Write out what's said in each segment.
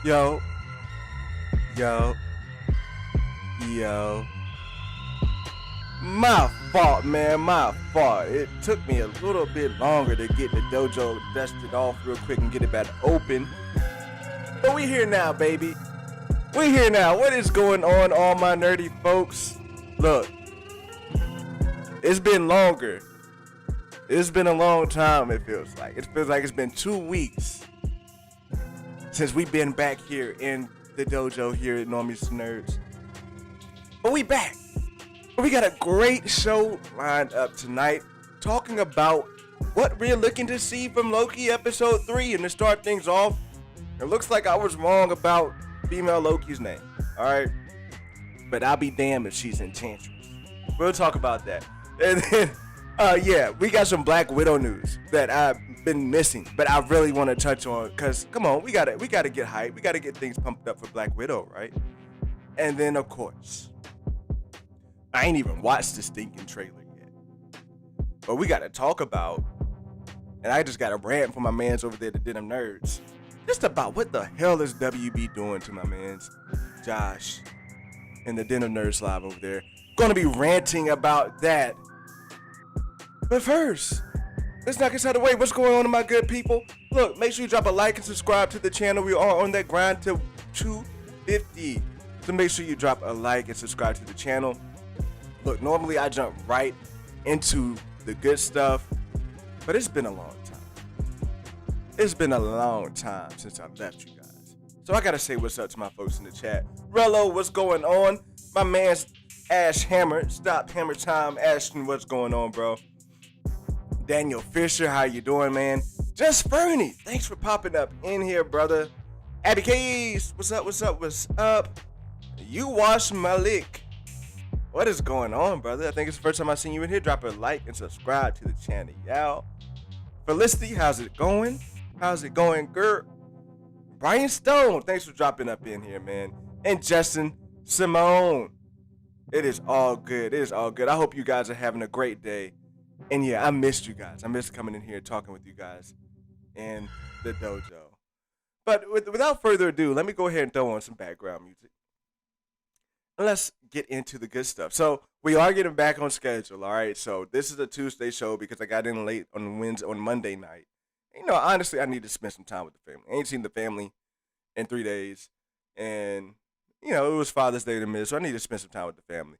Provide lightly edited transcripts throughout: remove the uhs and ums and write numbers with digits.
Yo, yo, yo. My fault, man. My fault. It took me a little bit longer to get the dojo dusted off real quick and get it back open. But we here now, baby. We here now. What is going on, all my nerdy folks? Look, it's been longer. It's been a long time, it feels like. It feels like it's been 2 weeks since we've been back here in the dojo here at Normies Nerds. But we back. We got a great show lined up tonight, talking about what we're looking to see from Loki episode 3. And to start things off, it looks like I was wrong about female Loki's name, alright? But I'll be damned if she's enchantress. We'll talk about that. And then, yeah, we got some Black Widow news that I've been missing, but I really want to touch on, because, come on, we gotta get hyped. We gotta get things pumped up for Black Widow, right? And then, of course, I ain't even watched the stinking trailer yet. But we gotta talk about, and I just got a rant from my mans over there, the Denim Nerds, just about what the hell is WB doing to my mans, Josh, and the Denim Nerds Live over there. Gonna be ranting about that. But first, let's knock this out of the way. What's going on, my good people? Look, make sure you drop a like and subscribe to the channel. We are on that grind to 250. So make sure you drop a like and subscribe to the channel. Look, normally I jump right into the good stuff, but it's been a long time. It's been a long time since I left you guys. So I gotta say what's up to my folks in the chat. Rello, what's going on? My man's Ash Hammer, Stop Hammer Time, Ashton, what's going on, bro? Daniel Fisher, how you doing, man? Just Fernie, thanks for popping up in here, brother. Abby Keys, what's up, what's up, what's up? You Wash Malik. What is going on, brother? I think it's the first time I've seen you in here. Drop a like and subscribe to the channel, y'all. Felicity, how's it going? How's it going, girl? Brian Stone, thanks for dropping up in here, man. And Justin Simone. It is all good. It is all good. I hope you guys are having a great day. And yeah, I missed you guys. I missed coming in here talking with you guys in the dojo. But without further ado, let me go ahead and throw on some background music. Let's get into the good stuff. So we are getting back on schedule, all right? So this is a Tuesday show because I got in late on Monday night. You know, honestly, I need to spend some time with the family. I ain't seen the family in 3 days. And, you know, it was Father's Day to miss, so I need to spend some time with the family.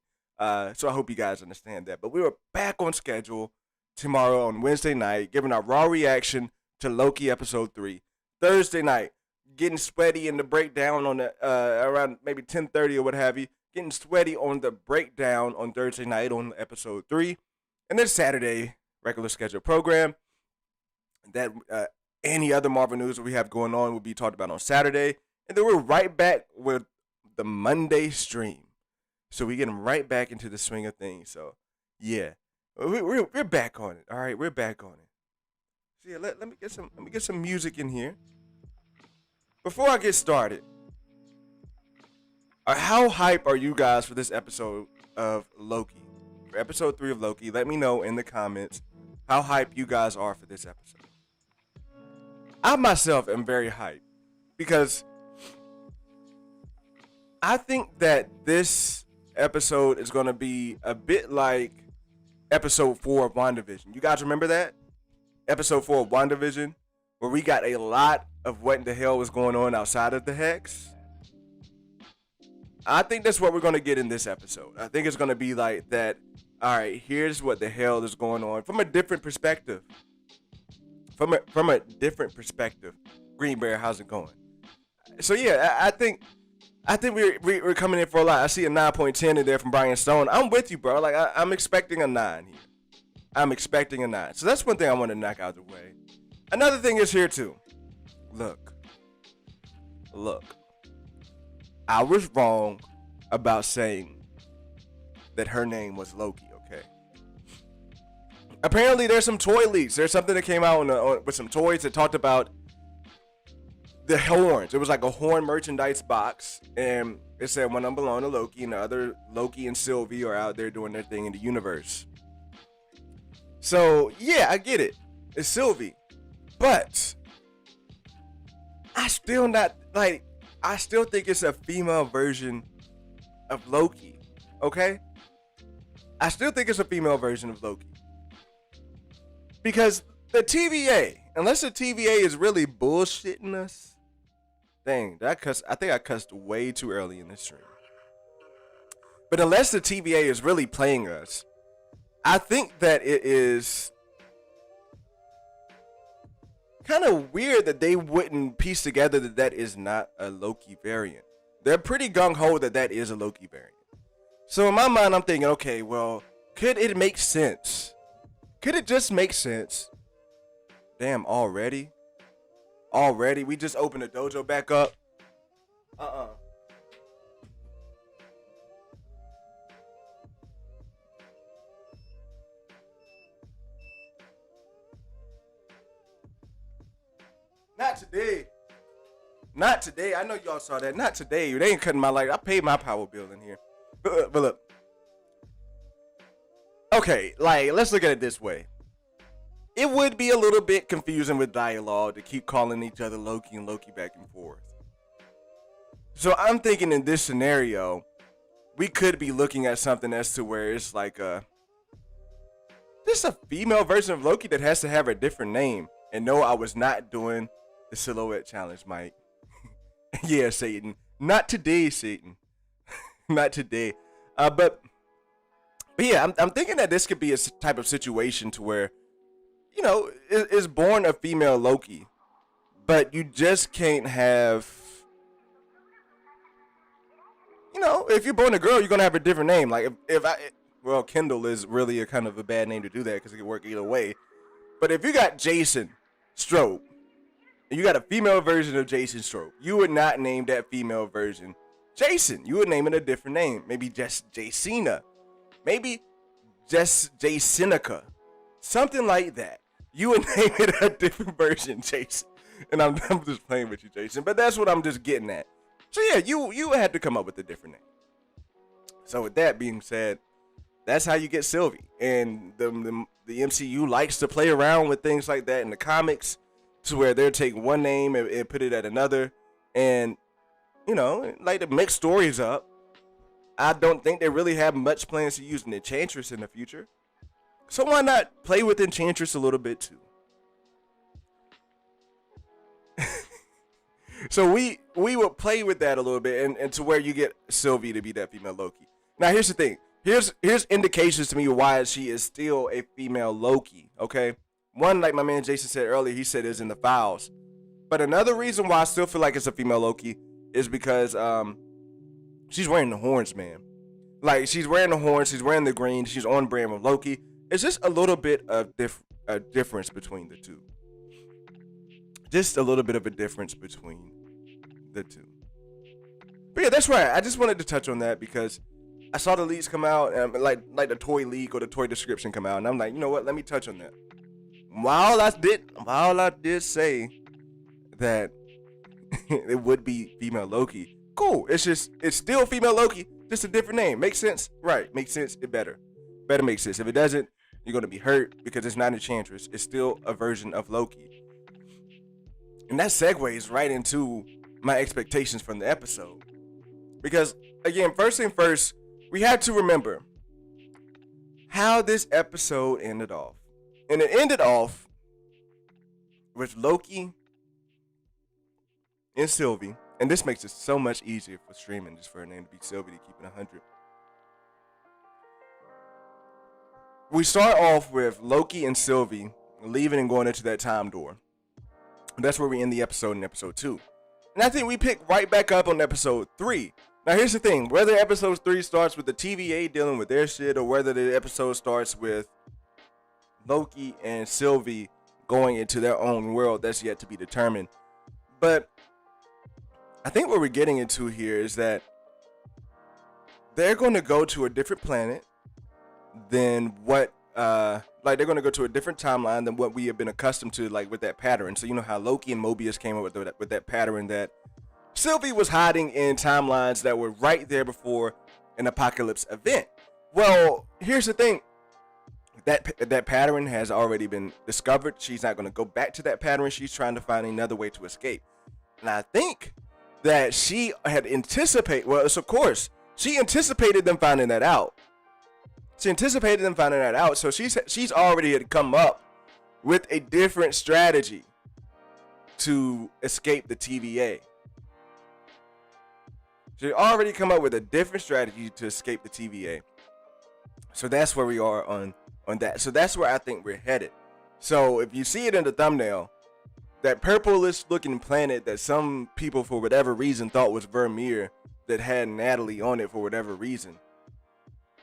So I hope you guys understand that. But we were back on schedule tomorrow on Wednesday night, giving our raw reaction to Loki episode 3. Thursday night, getting sweaty in the breakdown on the around maybe 10:30 or what have you. Getting sweaty on the breakdown on Thursday night on episode 3. And then Saturday, regular scheduled program. That any other Marvel news that we have going on will be talked about on Saturday. And then we're right back with the Monday stream. So we're getting right back into the swing of things. So, yeah. We're back on it. All right, we're back on it. So, yeah, let me get some music in here. Before I get started, how hype are you guys for this episode of Loki? For episode 3 of Loki, let me know in the comments how hype you guys are for this episode. I myself am very hyped because I think that this episode is going to be a bit like episode 4 of WandaVision. You guys remember that? Episode 4 of WandaVision, where we got a lot of what in the hell was going on outside of the Hex. I think that's what we're going to get in this episode. I think it's going to be like that. All right, here's what the hell is going on from a different perspective. From a different perspective. Green Bear, how's it going? So yeah, I think we're coming in for a lot. I see a 9.10 in there from Brian Stone. I'm with you, bro. Like I'm expecting a 9 here. I'm expecting a 9. So that's one thing I want to knock out of the way. Another thing is here too. Look. I was wrong about saying that her name was Loki, okay? Apparently there's some toy leaks. There's something that came out with some toys that talked about the horns. It was like a horn merchandise box, and it said one of them belonged to Loki, and the other, Loki and Sylvie, are out there doing their thing in the universe. So yeah, I get it. It's Sylvie, but I still not like. I still think it's a female version of Loki. Okay? I still think it's a female version of Loki. Because the TVA, unless the TVA is really bullshitting us, dang, I think I cussed way too early in this stream. But unless the TVA is really playing us, I think that it is kind of weird that they wouldn't piece together that is not a Loki variant. They're pretty gung-ho that is a Loki variant. So in my mind, I'm thinking, okay, well, could it make sense? Could it just make sense? Damn, already? Already? We just opened the dojo back up? Not today. Not today. I know y'all saw that. Not today. They ain't cutting my light. I paid my power bill in here. But look. Okay, like, let's look at it this way. It would be a little bit confusing with dialogue to keep calling each other Loki and Loki back and forth. So I'm thinking in this scenario, we could be looking at something as to where it's like just a female version of Loki that has to have a different name. And no, I was not doing the silhouette challenge, Mike. Yeah, Satan. Not today, Satan. Not today. But yeah, I'm thinking that this could be a type of situation to where, you know, is born a female Loki, but you just can't have, you know, if you're born a girl, you're gonna have a different name. Like well, Kendall is really a kind of a bad name to do that because it can work either way. But if you got Jason Stroke, and you got a female version of Jason Stroke, you would not name that female version Jason. You would name it a different name. Maybe just Jacina. Maybe just Jacinica. Something like that. You would name it a different version, Jason. And I'm just playing with you, Jason. But that's what I'm just getting at. So yeah, you had to come up with a different name. So with that being said, that's how you get Sylvie. And the MCU likes to play around with things like that in the comics, to where they'll take one name and put it at another, and, you know, like to mix stories up. I don't think they really have much plans to use an Enchantress in the future. So why not play with Enchantress a little bit too? So we would play with that a little bit, and to where you get Sylvie to be that female Loki. Now here's the thing. Here's indications to me why she is still a female Loki, okay? One, like my man Jason said earlier, he said is in the files. But another reason why I still feel like it's a female Loki is because she's wearing the horns, man. Like, she's wearing the horns, she's wearing the green, she's on brand with Loki. It's just a little bit of a difference between the two. Just a little bit of a difference between the two. But yeah, that's right. I just wanted to touch on that because I saw the leaks come out, and like the toy leak or the toy description come out, and I'm like, you know what? Let me touch on that. While I did say that it would be female Loki, cool. It's still female Loki, just a different name. Makes sense? Right. Makes sense. It better make sense. If it doesn't, you're gonna be hurt because it's not Enchantress. It's still a version of Loki. And that segues right into my expectations from the episode. Because again, first thing first, we had to remember how this episode ended off. And it ended off with Loki and Sylvie. And this makes it so much easier for streaming, just for her name to be Sylvie, to keep it 100. We start off with Loki and Sylvie leaving and going into that time door. That's where we end the episode in episode 2. And I think we pick right back up on episode 3. Now here's the thing, whether episode 3 starts with the TVA dealing with their shit, or whether the episode starts with Loki and Sylvie going into their own world, that's yet to be determined. But I think what we're getting into here is that they're going to go to a different planet than what like they're going to go to a different timeline than what we have been accustomed to, like with that pattern. So you know how Loki and Mobius came up with that pattern that Sylvie was hiding in timelines that were right there before an apocalypse event. Well, here's the thing. That pattern has already been discovered. She's not going to go back to that pattern. She's trying to find another way to escape. And I think that she had anticipated. Well, it's of course she anticipated them finding that out. So she's already had come up with a different strategy to escape the TVA. She already come up with a different strategy to escape the TVA. So that's where we are on that. So that's where I think we're headed. So if you see it in the thumbnail, that purplish looking planet that some people for whatever reason thought was Vermeer, that had Natalie on it for whatever reason,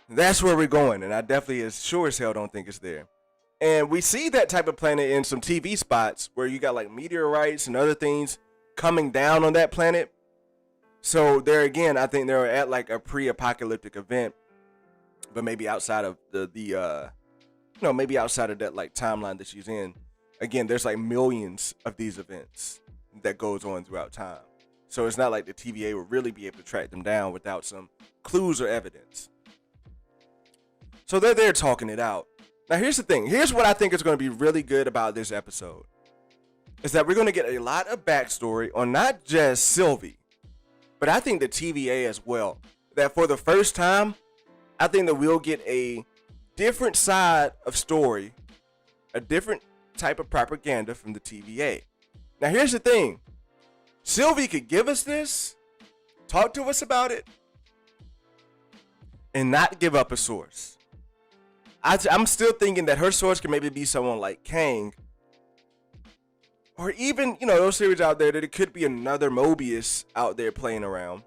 that's where we're going. And I definitely as sure as hell don't think it's there. And we see that type of planet in some TV spots where you got like meteorites and other things coming down on that planet. So there again, I think they're at like a pre-apocalyptic event, but maybe outside of maybe outside of that like timeline that she's in. Again, there's like millions of these events that goes on throughout time. So it's not like the TVA will really be able to track them down without some clues or evidence. So they're there talking it out. Now here's the thing. Here's what I think is going to be really good about this episode. Is that we're going to get a lot of backstory on not just Sylvie, but I think the TVA as well. That for the first time, I think that we'll get a different side of story, a different type of propaganda from the TVA. Now here's the thing. Sylvie could give us this, talk to us about it, and not give up a source. I'm still thinking that her source could maybe be someone like Kang, or even, those theories out there that it could be another Mobius out there playing around.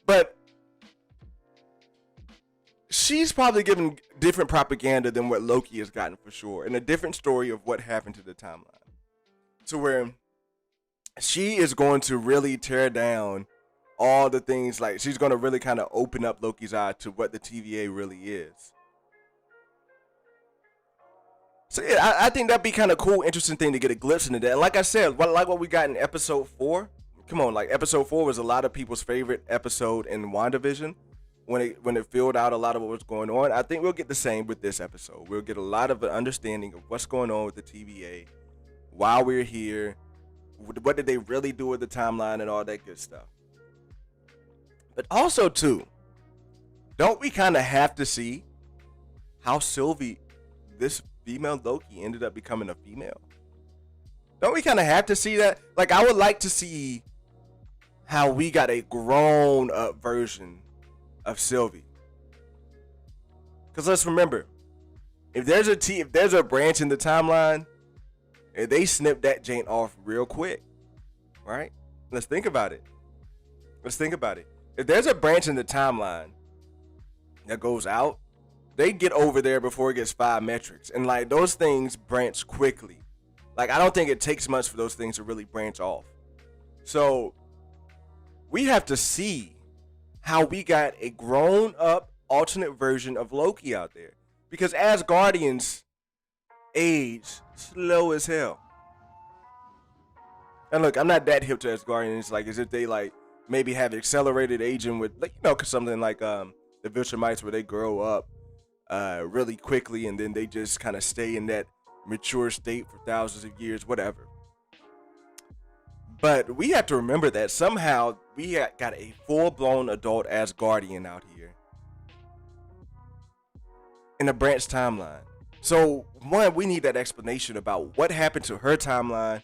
But she's probably given different propaganda than what Loki has gotten for sure, and a different story of what happened to the timeline. To where she is going to really tear down all the things, like she's going to really kind of open up Loki's eye to what the TVA really is. So yeah, I think that'd be kind of cool, interesting thing to get a glimpse into that. And like I said, like what we got in episode 4. Come on, like episode 4 was a lot of people's favorite episode in WandaVision. When it filled out a lot of what was going on, I think we'll get the same with this episode. We'll get a lot of an understanding of what's going on with the TVA, why we're here, what did they really do with the timeline, and all that good stuff. But also too, don't we kind of have to see how Sylvie, this female Loki, ended up becoming a female? Don't we kind of have to see that? Like, I would like to see how we got a grown up version of Sylvie. Because let's remember, if there's a branch in the timeline, and they snip that jank off real quick, right? Let's think about it. If there's a branch in the timeline that goes out, they get over there before it gets 5 metrics. And like those things branch quickly. Like I don't think it takes much for those things to really branch off. So we have to see how we got a grown up alternate version of Loki out there. Because Asgardians age slow as hell. And look, I'm not that hip to Asgardians, like as if they like maybe have accelerated aging with, like, cause something like the Viltrumites where they grow up really quickly and then they just kind of stay in that mature state for thousands of years, whatever. But we have to remember that somehow we got a full-blown adult Asgardian out here in a branch timeline. So one, we need that explanation about what happened to her timeline.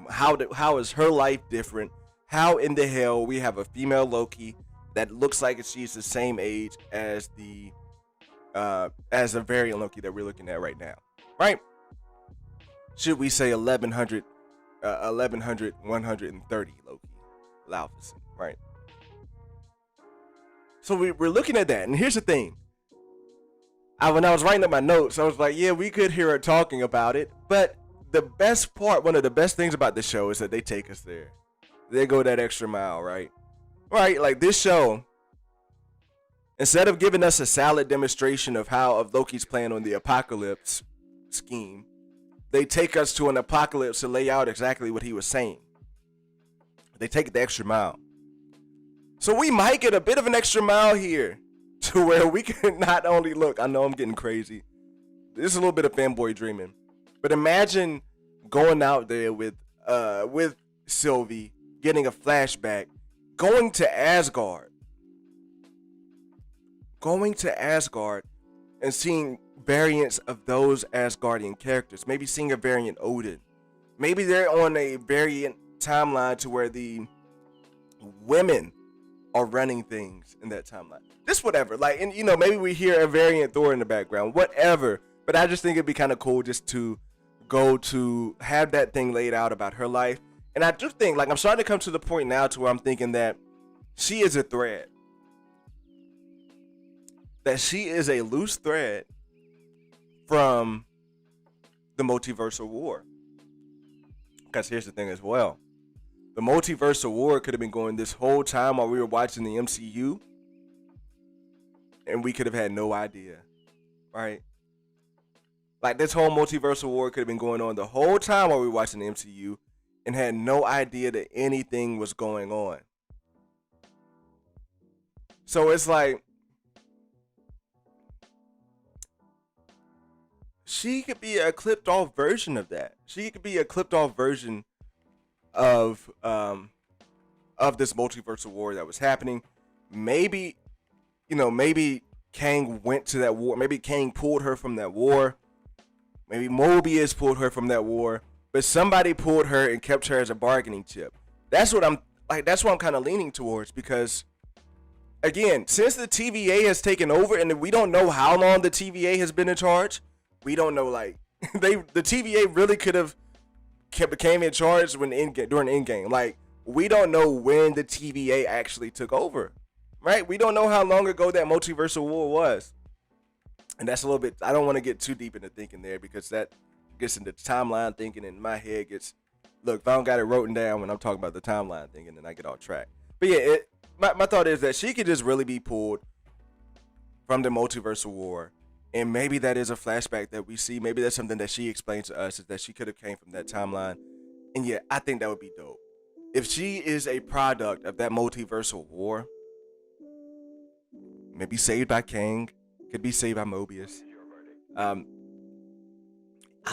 How is her life different? How in the hell we have a female Loki that looks like she's the same age as the variant Loki that we're looking at right now, right? Should we say 1100, 130 Loki, Laufeyson, right? So we're looking at that, and here's the thing. When I was writing up my notes, I was like, yeah, we could hear her talking about it, but the best part, one of the best things about the show is that they take us there. They go that extra mile, right? Right, like this show, instead of giving us a solid demonstration of Loki's plan on the apocalypse scheme, they take us to an apocalypse to lay out exactly what he was saying. They take it the extra mile. So we might get a bit of an extra mile here to where we can not only look, I know I'm getting crazy. This is a little bit of fanboy dreaming. But imagine going out there with with Sylvie getting a flashback, going to Asgard and seeing variants of those Asgardian characters. Maybe seeing a variant Odin. Maybe they're on a variant timeline to where the women are running things in that timeline. Just whatever. Like, and maybe we hear a variant Thor in the background. Whatever. But I just think it'd be kind of cool just to go to have that thing laid out about her life. And I do think, like, I'm starting to come to the point now to where I'm thinking that she is a thread. That she is a loose thread from the multiversal war. Because here's the thing as well. The multiversal war could have been going this whole time while we were watching the MCU. And we could have had no idea. Right? Like, this whole multiversal war could have been going on the whole time while we were watching the MCU and had no idea that anything was going on. So it's like, she could be a clipped off version of that. She could be a clipped off version of this multiversal war that was happening. Maybe, maybe Kang went to that war. Maybe Kang pulled her from that war. Maybe Mobius pulled her from that war. But somebody pulled her and kept her as a bargaining chip. That's what I'm kind of leaning towards, because again, since the TVA has taken over, and we don't know how long the TVA has been in charge. We don't know, like, the TVA really could have became in charge during Endgame. Like, we don't know when the TVA actually took over, right? We don't know how long ago that multiversal war was. And that's a little bit, I don't want to get too deep into thinking there, because that gets into timeline thinking, and my head gets, look, if I don't got it written down when I'm talking about the timeline thinking, then I get off track. But yeah, my thought is that she could just really be pulled from the multiversal war. And maybe that is a flashback that we see. Maybe that's something that she explained to us, is that she could have came from that timeline. And yeah, I think that would be dope. If she is a product of that multiversal war, maybe saved by Kang, could be saved by Mobius. I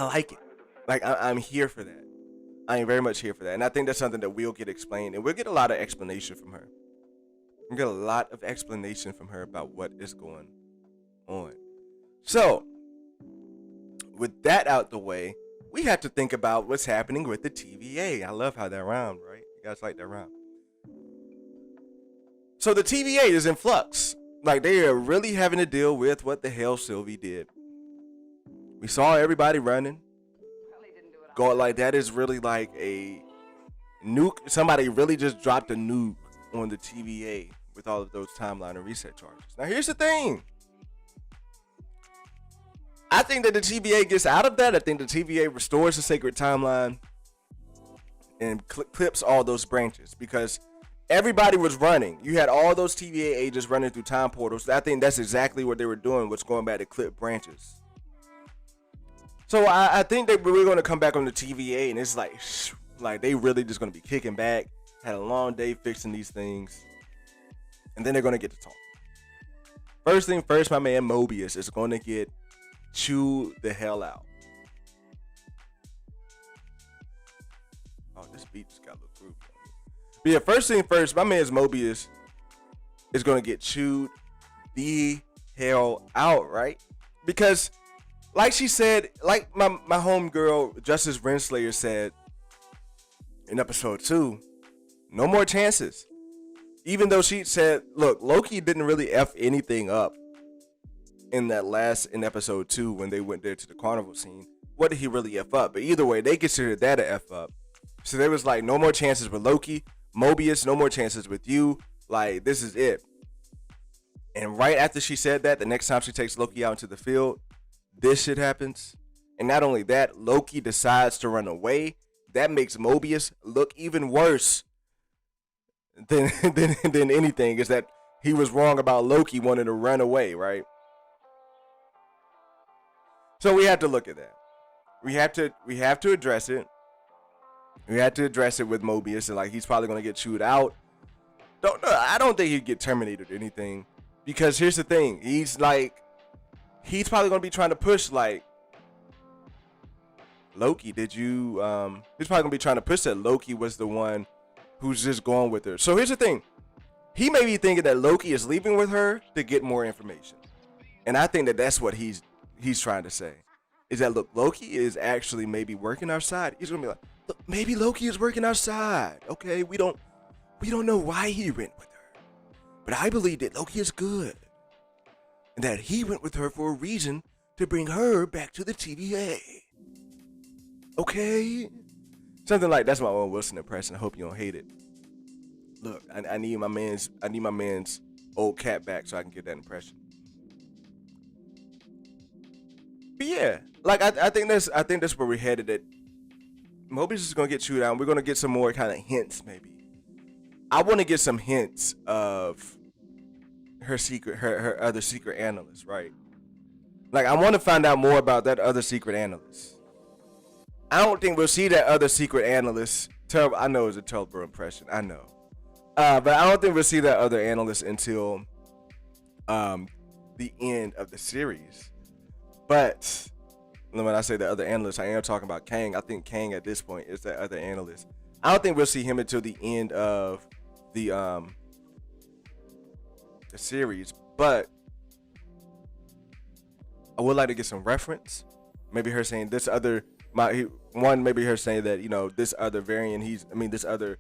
like it. Like, I'm here for that. I am very much here for that. And I think that's something that we'll get explained. And we'll get a lot of explanation from her. We'll get a lot of explanation from her about what is going on. So, with that out the way, we have to think about what's happening with the TVA. I love how that rhymed, right? You guys like that rhyme? So the TVA is in flux. Like, they are really having to deal with what the hell Sylvie did. We saw everybody running. Going like, that is really like a nuke. Somebody really just dropped a nuke on the TVA with all of those timeline and reset charges. Now, here's the thing. I think that the TVA gets out of that. I think the TVA restores the sacred timeline and clips all those branches, because everybody was running. You had all those TVA agents running through time portals. I think that's exactly what they were doing, was going back to clip branches. So I think that we're going to come back on the TVA, and it's like they really just going to be kicking back. Had a long day fixing these things, and then they're going to get to talk. First thing first, my man Mobius is going to get chewed the hell out. Oh, this beat just got a little groovy. But yeah, first thing first, my man's Mobius is going to get chewed the hell out, right? Because, like she said, like my homegirl Justice Renslayer said in episode 2, no more chances. Even though she said, look, Loki didn't really F anything up in episode 2 when they went there to the carnival scene. What did he really F up? But either way, they considered that a F up. So there was like, no more chances with Loki. Mobius, no more chances with you. Like, this is it. And right after she said that, the next time she takes Loki out into the field, this shit happens. And not only that, Loki decides to run away. That makes Mobius look even worse than anything, is that he was wrong about Loki wanting to run away, right? So we have to look at that. We have to address it. We have to address it with Mobius, and like, he's probably gonna get chewed out. I don't think he'd get terminated or anything, because here's the thing. He's probably gonna be trying to push like Loki, did you he's probably gonna be trying to push that Loki was the one who's just going with her. So here's the thing. He may be thinking that Loki is leaving with her to get more information. And I think that that's what he's trying to say. Is that, look, Loki is actually maybe working our side. He's gonna be like, look, maybe Loki is working our side. Okay, we don't know why he went with her. But I believe that Loki is good. And that he went with her for a reason to bring her back to the TVA. Okay? Something like that's my Owen Wilson impression. I hope you don't hate it. Look, I need my man's old cat back so I can get that impression. But yeah, like I think that's where we're headed. That Mobius is gonna get chewed out. We're gonna get some more kind of hints, maybe. I want to get some hints of her other secret analyst, right? Like I want to find out more about that other secret analyst. I don't think we'll see that other secret analyst. I know it's a terrible impression. I know. But I don't think we'll see that other analyst until the end of the series. But when I say the other analyst, I am talking about Kang. I think Kang at this point is that other analyst. I don't think we'll see him until the end of the series. But I would like to get some reference. Maybe her saying this other maybe her saying that, you know, this other variant, this other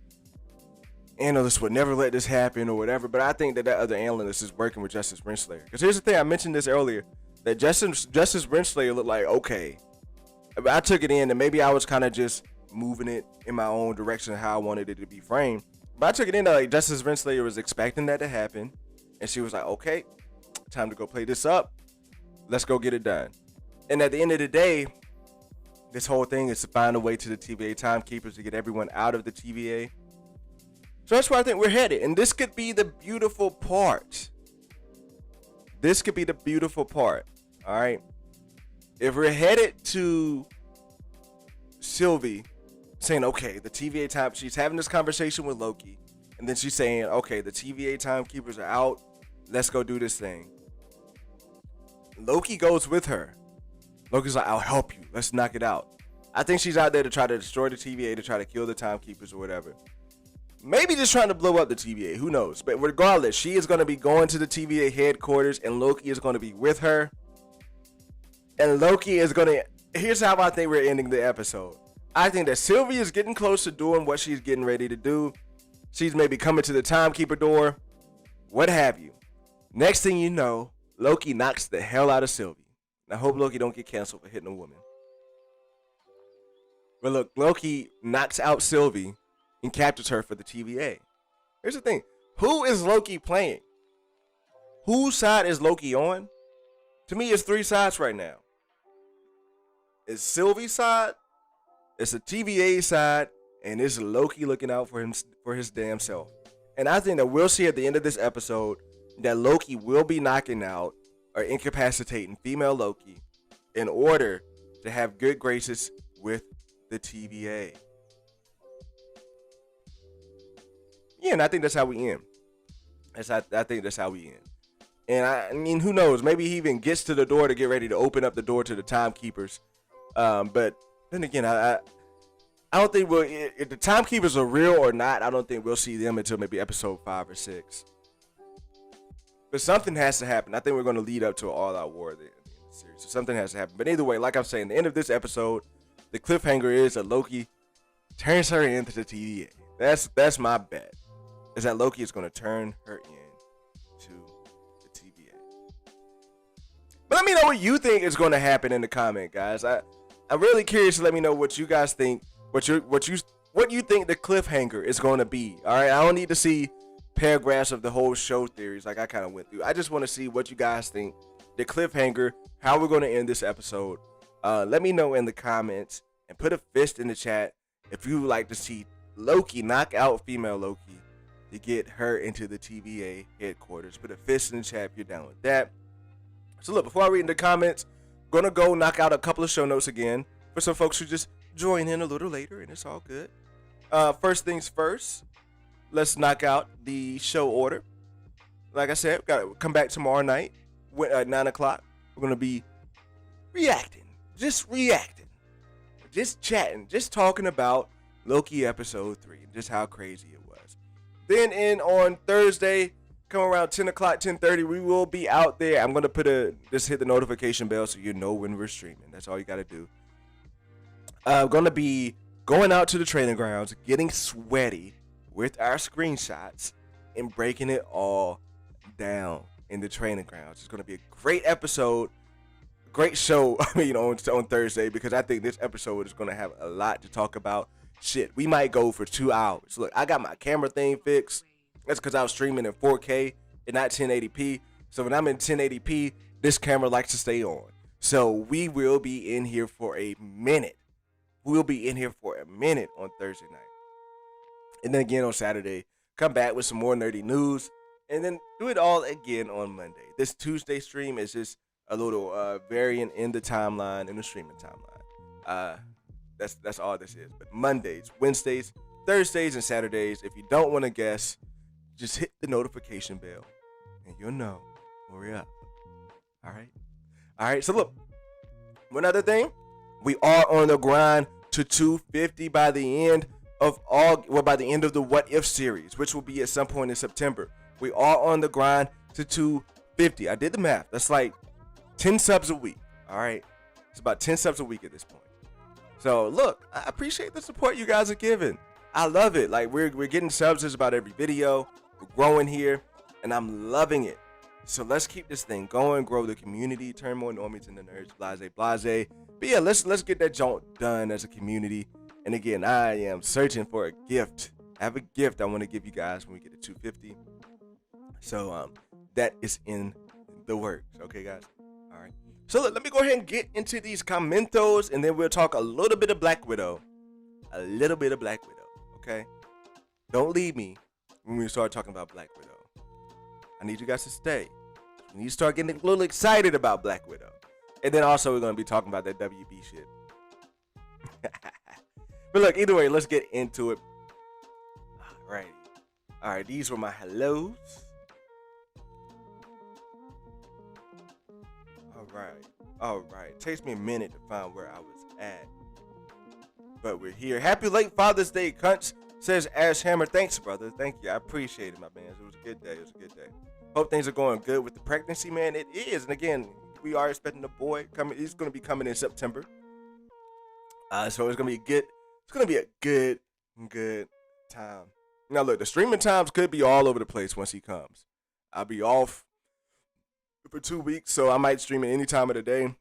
analyst would never let this happen or whatever. But I think that other analyst is working with Justice Renslayer. Because here's the thing, I mentioned this earlier, that Justice Renslayer looked like okay. I took it in and maybe I was kind of just moving it in my own direction of how I wanted it to be framed. But I took it in that like Justice Renslayer was expecting that to happen. And she was like, okay, time to go play this up. Let's go get it done. And at the end of the day, this whole thing is to find a way to the TVA timekeepers to get everyone out of the TVA. So that's where I think we're headed. And this could be the beautiful part. This could be the beautiful part. All right. If we're headed to Sylvie saying, okay, the TVA time, she's having this conversation with Loki. And then she's saying, okay, the TVA timekeepers are out. Let's go do this thing. Loki goes with her. Loki's like, I'll help you. Let's knock it out. I think she's out there to try to destroy the TVA, to try to kill the timekeepers or whatever. Maybe just trying to blow up the TVA. Who knows? But regardless, she is going to be going to the TVA headquarters and Loki is going to be with her. And Loki is going to... Here's how I think we're ending the episode. I think that Sylvie is getting close to doing what she's getting ready to do. She's maybe coming to the timekeeper door. What have you. Next thing you know, Loki knocks the hell out of Sylvie. I hope Loki don't get canceled for hitting a woman. But look, Loki knocks out Sylvie and captures her for the TVA. Here's the thing. Who is Loki playing? Whose side is Loki on? To me, it's three sides right now. It's Sylvie's side, it's the TVA side, and it's Loki looking out for his damn self. And I think that we'll see at the end of this episode that Loki will be knocking out or incapacitating female Loki in order to have good graces with the TVA. Yeah, and I think that's how we end. I think that's how we end. And I mean, who knows? Maybe he even gets to the door to get ready to open up the door to the timekeepers. But then again, I don't think if the timekeepers are real or not, I don't think we'll see them until maybe episode 5 or 6. But something has to happen. I think we're going to lead up to an all-out war at the end of the series. So something has to happen. But either way, like I'm saying, the end of this episode, the cliffhanger is that Loki turns her into the TVA. That's my bet. Is that Loki is going to turn her into the TVA. But let me know what you think is going to happen in the comment, guys. I'm really curious to let me know what you guys think. What you think the cliffhanger is going to be. All right, I don't need to see paragraphs of the whole show theories like I kind of went through. I just want to see what you guys think, the cliffhanger, how we're going to end this episode. Let me know in the comments and put a fist in the chat if you would like to see Loki knock out female Loki to get her into the TVA headquarters. Put a fist in the chat if you're down with that. So look, before I read in the comments, I'm going to go knock out a couple of show notes again for some folks who just join in a little later, and it's all good. First things first, let's knock out the show order. Like I said, we got to come back tomorrow night at 9 o'clock. We're going to be reacting. Just reacting. just chatting, just talking about Loki episode 3, just how crazy it was. Then on Thursday, come around 10 o'clock, 10:30, we will be out there. I'm gonna just hit the notification bell so you know when we're streaming. That's all you gotta do. Gonna be going out to the training grounds, getting sweaty with our screenshots, and breaking it all down in the training grounds. It's gonna be a great episode, great show. On Thursday, because I think this episode is gonna have a lot to talk about. Shit, we might go for 2 hours. Look, I got my camera thing fixed. That's because I was streaming in 4K and not 1080p. So when I'm in 1080p, this camera likes to stay on. So we will be in here for a minute. We'll be in here for a minute on Thursday night. And then again on Saturday, come back with some more nerdy news. And then do it all again on Monday. This Tuesday stream is just a little variant in the timeline, in the streaming timeline. That's all this is. But Mondays, Wednesdays, Thursdays, and Saturdays, if you don't want to guess, just hit the notification bell and you'll know when we're up. All right. So look, one other thing, we are on the grind to 250 by the end of by the end of the What If series, which will be at some point in September. We are on the grind to 250. I did the math. That's like 10 subs a week. All right. It's about 10 subs a week at this point. So look, I appreciate the support you guys are giving. I love it. Like we're getting subs just about every video. We're growing here, and I'm loving it. So let's keep this thing going, grow the community, turn more normies into nerds, blase. But yeah, let's get that jaunt done as a community. And again, I am searching for a gift. I have a gift I want to give you guys when we get to 250. So that is in the works. Okay, guys. All right. So let me go ahead and get into these commentos, and then we'll talk a little bit of Black Widow. Okay? Don't leave me when we start talking about Black Widow. I need you guys to stay. We need to start getting a little excited about Black Widow. And then also we're going to be talking about that WB shit. But look, either way, let's get into it. Alright, these were my hellos. Alright. Takes me a minute to find where I was at. But we're here. Happy late Father's Day, cunts, says Ash Hammer. Thanks, brother. Thank you. I appreciate it, my man. It was a good day. Hope things are going good with the pregnancy, man. It is. And again, we are expecting a boy coming. He's going to be coming in September. So it's going to be good. It's going to be a good time. Now, look, the streaming times could be all over the place once he comes. I'll be off for 2 weeks, so I might stream it any time of the day.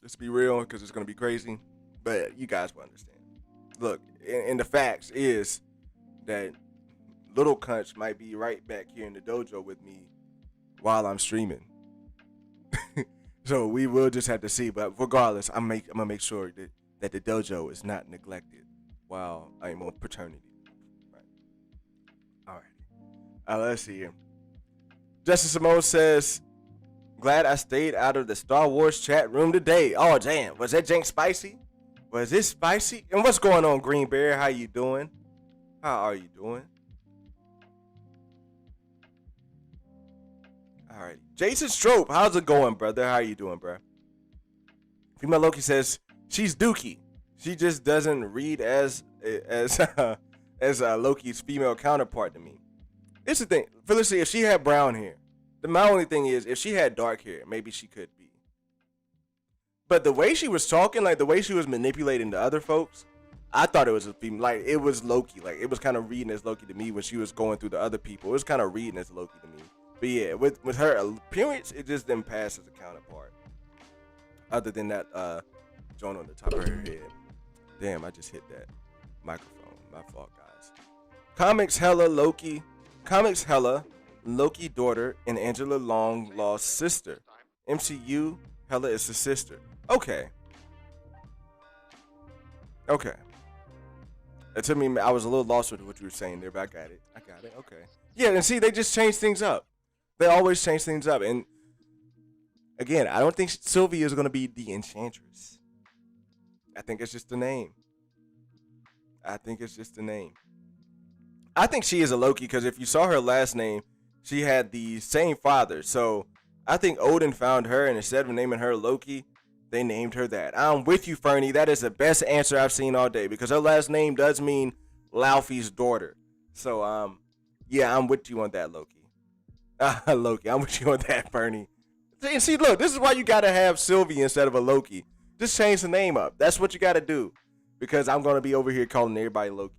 Just to be real, because it's going to be crazy. But you guys will understand. Look, and the facts is that Little Cunch might be right back here in the dojo with me while I'm streaming. So we will just have to see. But regardless, I'm going to make sure that the dojo is not neglected while I'm on paternity. All right. Let's see here. Justice Simone says, glad I stayed out of the Star Wars chat room today. Oh, damn. Was that jank spicy? Was this spicy? And what's going on, Green Bear? How you doing? How are you doing? All right. Jason Strope, how's it going, brother? How you doing, bro? Female Loki says, she's dookie. She just doesn't read as Loki's female counterpart to me. It's the thing. Felicity, if she had brown hair, then my only thing is, if she had dark hair, maybe she could be. But the way she was talking, like the way she was manipulating the other folks, I thought it was a female. Like it was Loki. Like it was kind of reading as Loki to me when she was going through the other people. It was kind of reading as Loki to me. But yeah, with her appearance, it just didn't pass as a counterpart. Other than that, joint on the top of her head. Damn, I just hit that microphone. My fault, guys. Comics Hella Loki daughter and Angela Long lost sister. MCU Hella is the sister. Okay. It took me, I was a little lost with what you were saying there, but I got it. Okay. Yeah, and see, they just change things up. They always change things up. And again, I don't think Sylvia is going to be the Enchantress. I think it's just the name. I think she is a Loki because if you saw her last name, she had the same father. So I think Odin found her, and instead of naming her Loki, they named her that. I'm with you, Fernie. That is the best answer I've seen all day because her last name does mean Laufey's daughter. So, yeah, I'm with you on that, Loki. Loki, I'm with you on that, Fernie. See, look, this is why you gotta have Sylvie instead of a Loki. Just change the name up. That's what you gotta do. Because I'm gonna be over here calling everybody Loki.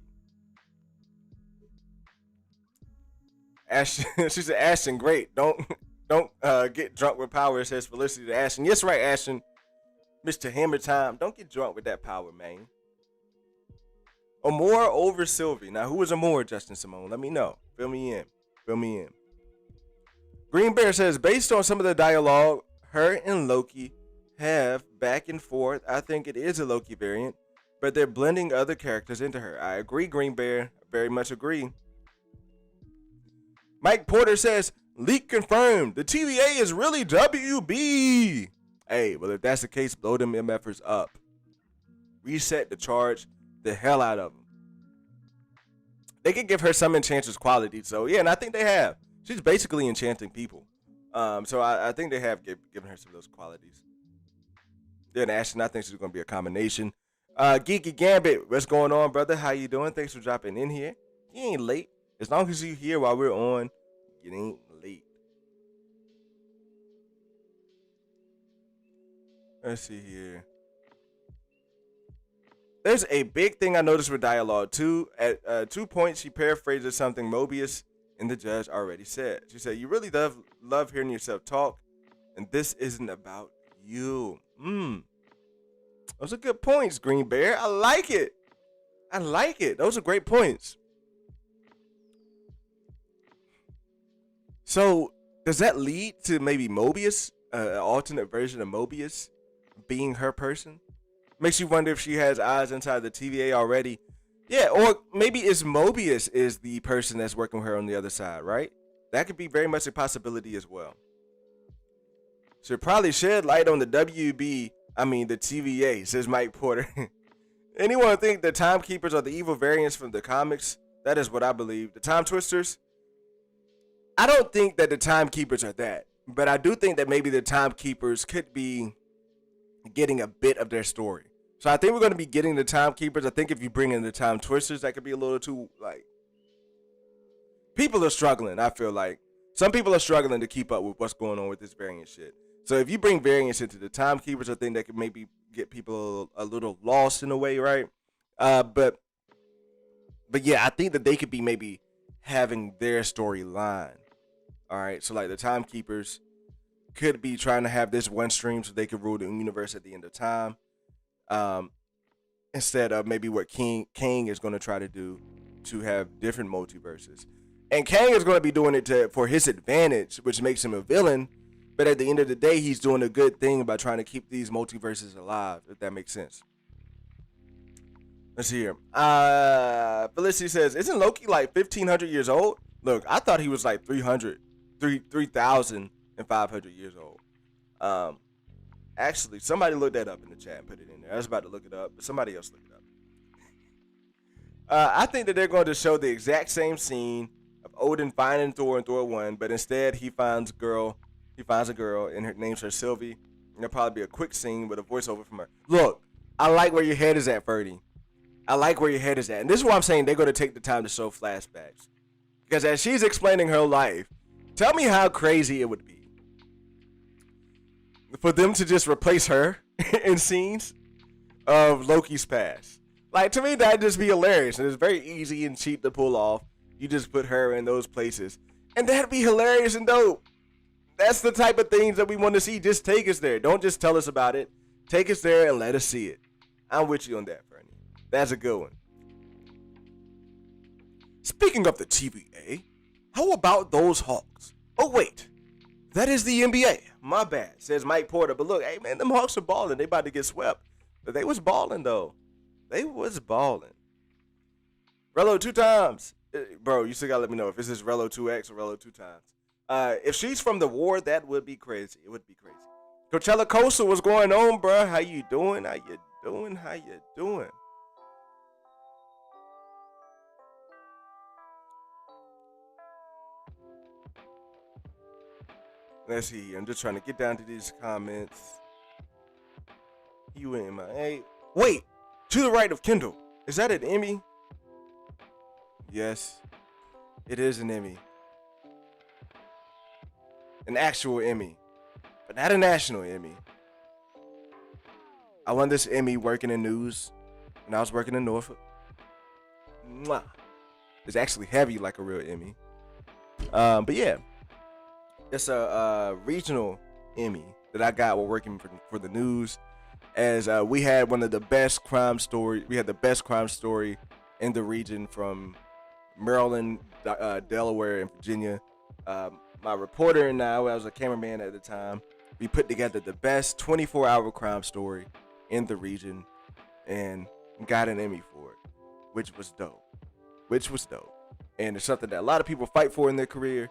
Ashton, she said, Ashton, great. Don't get drunk with power, says Felicity to Ashton. Yes, right, Ashton. Mr. Hammer Time. Don't get drunk with that power, man. Amore over Sylvie. Now, who is Amore, Justin Simone? Let me know. Fill me in. Fill me in. Green Bear says, based on some of the dialogue her and Loki have back and forth, I think it is a Loki variant, but they're blending other characters into her. I agree, Green Bear. Very much agree. Mike Porter says, leak confirmed. The TVA is really WB. Hey, well, if that's the case, blow them MFers up. Reset the charge the hell out of them. They could give her some enchantress qualities. So, yeah, and I think they have. She's basically enchanting people. So I think they have given her some of those qualities. Then Ashton, I think she's going to be a combination. Geeky Gambit, what's going on, brother? How you doing? Thanks for dropping in here. You ain't late. As long as you here while we're on, you ain't late. Let's see here. There's a big thing I noticed with dialogue too. At 2 points, she paraphrases something Mobius and the judge already said. She said, "You really love hearing yourself talk, and this isn't about you." Those are good points, Green Bear. I like it. I like it. Those are great points. So, does that lead to maybe Mobius, an alternate version of Mobius, being her person? Makes you wonder if she has eyes inside the TVA already. Yeah, or maybe it's Mobius is the person that's working with her on the other side, right? That could be very much a possibility as well. Should probably shed light on the the TVA, says Mike Porter. Anyone think the Timekeepers are the evil variants from the comics? That is what I believe. The Time Twisters? I don't think that the Timekeepers are that, but I do think that maybe the Timekeepers could be getting a bit of their story. So I think we're going to be getting the Timekeepers. I think if you bring in the Time Twisters, that could be a little too, people are struggling, I feel like. Some people are struggling to keep up with what's going on with this variant shit. So if you bring variants into the Timekeepers, I think that could maybe get people a little lost in a way, right? But yeah, I think that they could be maybe having their storyline. All right, so like the Timekeepers could be trying to have this one stream so they could rule the universe at the end of time. Instead of maybe what Kang is going to try to do to have different multiverses. And Kang is going to be doing it for his advantage, which makes him a villain. But at the end of the day, he's doing a good thing by trying to keep these multiverses alive, if that makes sense. Let's see here. Felicity says, isn't Loki like 1,500 years old? Look, I thought he was like 3,500 years old. Actually, somebody looked that up in the chat and put it in there. I was about to look it up, but somebody else looked it up. I think that they're going to show the exact same scene of Odin finding Thor in Thor 1, but instead he finds a girl, and her names her Sylvie. And there'll probably be a quick scene with a voiceover from her. Look, I like where your head is at, Ferdy. I like where your head is at. And this is why I'm saying they're going to take the time to show flashbacks. Because as she's explaining her life, tell me how crazy it would be for them to just replace her in scenes of Loki's past. Like, to me, that'd just be hilarious. And it's very easy and cheap to pull off. You just put her in those places. And that'd be hilarious and dope. That's the type of things that we want to see. Just take us there. Don't just tell us about it. Take us there and let us see it. I'm with you on that, Fernie. That's a good one. Speaking of the TVA, how about those Hawks? Oh, wait. That is the NBA. My bad, says Mike Porter. But look, hey, man, them Hawks are balling. They about to get swept. But they was balling, though. They was balling. Rello 2 times. Bro, you still got to let me know if this is Rello 2X or Rello 2 times. If she's from the war, that would be crazy. It would be crazy. Coachella Coastal, what's going on, bro? How you doing? How you doing? How you doing? Let's see. I'm just trying to get down to these comments. you in my. Hey, wait. To the right of Kendall. Is that an Emmy? Yes. It is an Emmy. An actual Emmy. But not a national Emmy. I won this Emmy working in news when I was working in Norfolk. Mwah. It's actually heavy like a real Emmy. But yeah. It's a regional Emmy that I got while working for the news. As we had one of the best crime story. We had the best crime story in the region from Maryland, Delaware, and Virginia. My reporter and I was a cameraman at the time. We put together the best 24-hour crime story in the region and got an Emmy for it, which was dope. And it's something that a lot of people fight for in their career.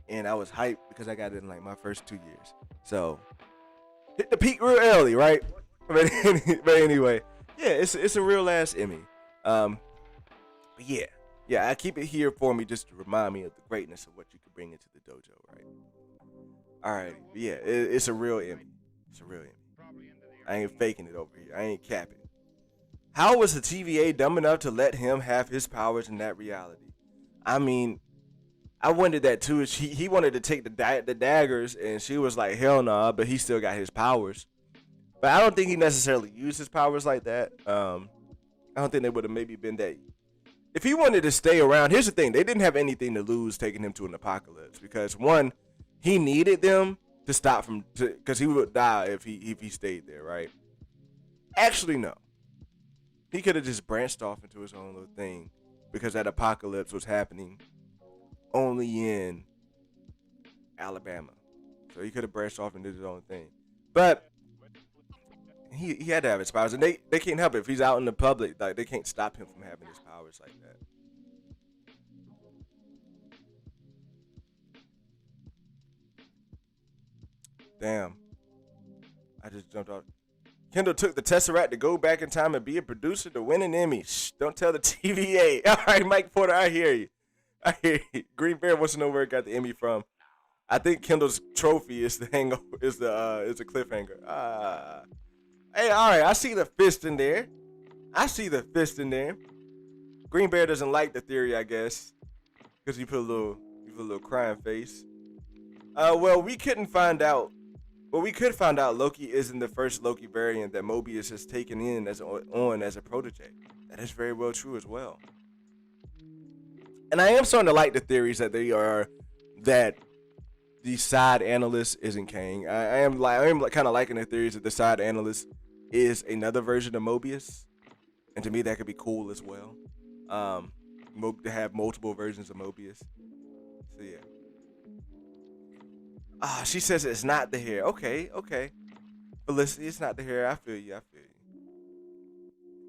And I was hyped because I got it in like my first 2 years. So hit the peak real early, right? But anyway, yeah, it's a real ass Emmy. But yeah, I keep it here for me just to remind me of the greatness of what you can bring into the dojo, right? All right, yeah, it's a real Emmy. It's a real Emmy. I ain't faking it over here. I ain't capping. How was the TVA dumb enough to let him have his powers in that reality? I mean, I wondered that too. He wanted to take the daggers, and she was like, hell nah, but he still got his powers. But I don't think he necessarily used his powers like that. I don't think they would have maybe been that. If he wanted to stay around, here's the thing. They didn't have anything to lose taking him to an apocalypse. Because one, he needed them to stop from, because he would die if he stayed there, right? Actually, no. He could have just branched off into his own little thing. Because that apocalypse was happening only in Alabama. So he could have branched off and did his own thing. But he had to have his powers. And they can't help it. If he's out in the public, like, they can't stop him from having his powers like that. Damn. I just jumped off. Kendall took the Tesseract to go back in time and be a producer to win an Emmy. Shh, don't tell the TVA. All right, Mike Porter, I hear you. Green Bear wants to know where it got the Emmy from. I think Kendall's trophy is the cliffhanger. Hey, all right, I see the fist in there. Green Bear doesn't like the theory, I guess, because you put a little crying face. Well, we couldn't find out. Well, we could find out Loki isn't the first Loki variant that Mobius has taken in as a protege. That is very well true as well. And I am starting to like the theories that the side analyst isn't Kang. I am kind of liking the theories that the side analyst is another version of Mobius, and to me that could be cool as well. To have multiple versions of Mobius. So yeah. She says it's not the hair. Okay. Felicity, it's not the hair. I feel you.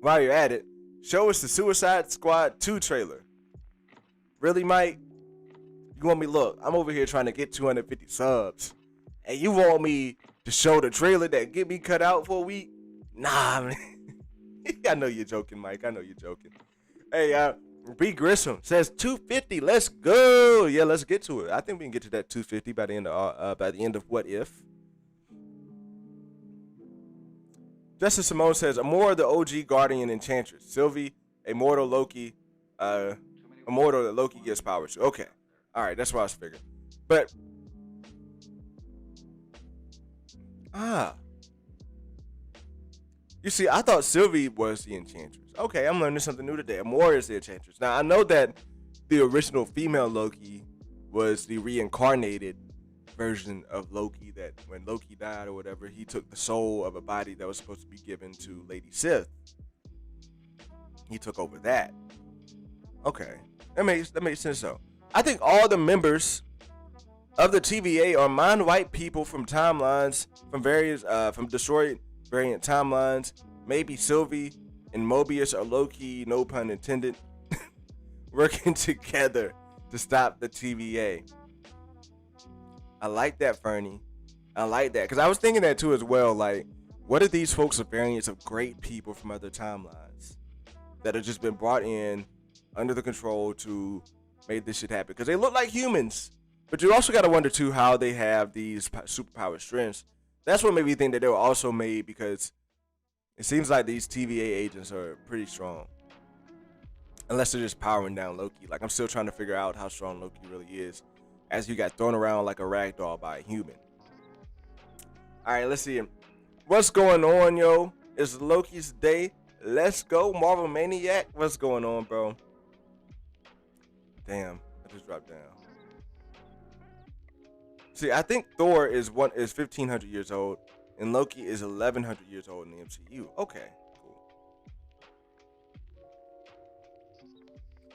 While you're at it, show us the Suicide Squad 2 trailer. Really, Mike? You want me, look, I'm over here trying to get 250 subs. And you want me to show the trailer that get me cut out for a week? Nah, man. I know you're joking, Mike. I know you're joking. Hey, B. Grissom says 250. Let's go. Yeah, let's get to it. I think we can get to that 250 by the end of What If. Justice Simone says Amora, the OG Guardian Enchantress. Sylvie, a mortal Loki. A mortal that Loki gives powers to. Okay. All right, that's what I was figuring. But you see, I thought Sylvie was the Enchantress. Okay, I'm learning something new today. Amora is the Enchantress. Now, I know that the original female Loki was the reincarnated version of Loki, that when Loki died or whatever, he took the soul of a body that was supposed to be given to Lady Sif. He took over that. Okay, that makes sense though. I think all the members of the TVA are mind-wiped people from timelines, from destroyed variant timelines. Maybe Sylvie and Mobius are low-key, no pun intended, working together to stop the TVA. I like that, Fernie. I like that, because I was thinking that too as well. Like, what if these folks are variants of great people from other timelines that have just been brought in under the control to make this shit happen? Because they look like humans, but you also got to wonder too how they have these superpower strengths. That's what made me think that they were also made because It seems like these TVA agents are pretty strong. Unless they're just powering down Loki. Like, I'm still trying to figure out how strong Loki really is, as he got thrown around like a rag doll by a human. Alright, let's see. What's going on, yo? It's Loki's day. Let's go, Marvel Maniac. What's going on, bro? Damn, I just dropped down. See, I think Thor is 1,500 years old, and Loki is 1,100 years old in the MCU. Okay, cool.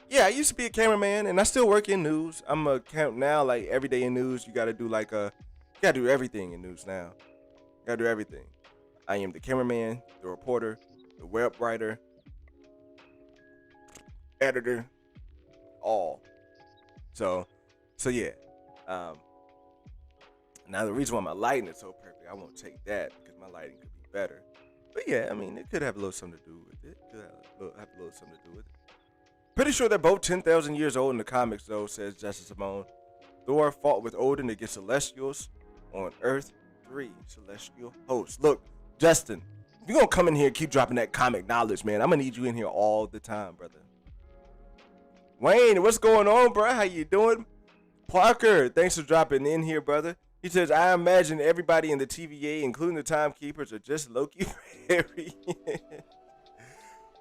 Yeah, I used to be a cameraman, and I still work in news. I'm a camp now. Like every day in news, you gotta do you gotta do everything in news now. You gotta do everything. I am the cameraman, the reporter, the web writer, editor, all. So yeah. Now the reason why my lighting is so perfect, I won't take that because my lighting could be better. But yeah, I mean, it could have a little something to do with it. Pretty sure they're both 10,000 years old in the comics, though, says Justice Simone. Thor fought with Odin against Celestials on Earth 3 Celestial hosts. Look, Justin, if you're gonna come in here and keep dropping that comic knowledge, man, I'm gonna need you in here all the time, brother. Wayne, what's going on, bro? How you doing? Parker, thanks for dropping in here, brother. He says, I imagine everybody in the TVA, including the timekeepers, are just Loki Perry.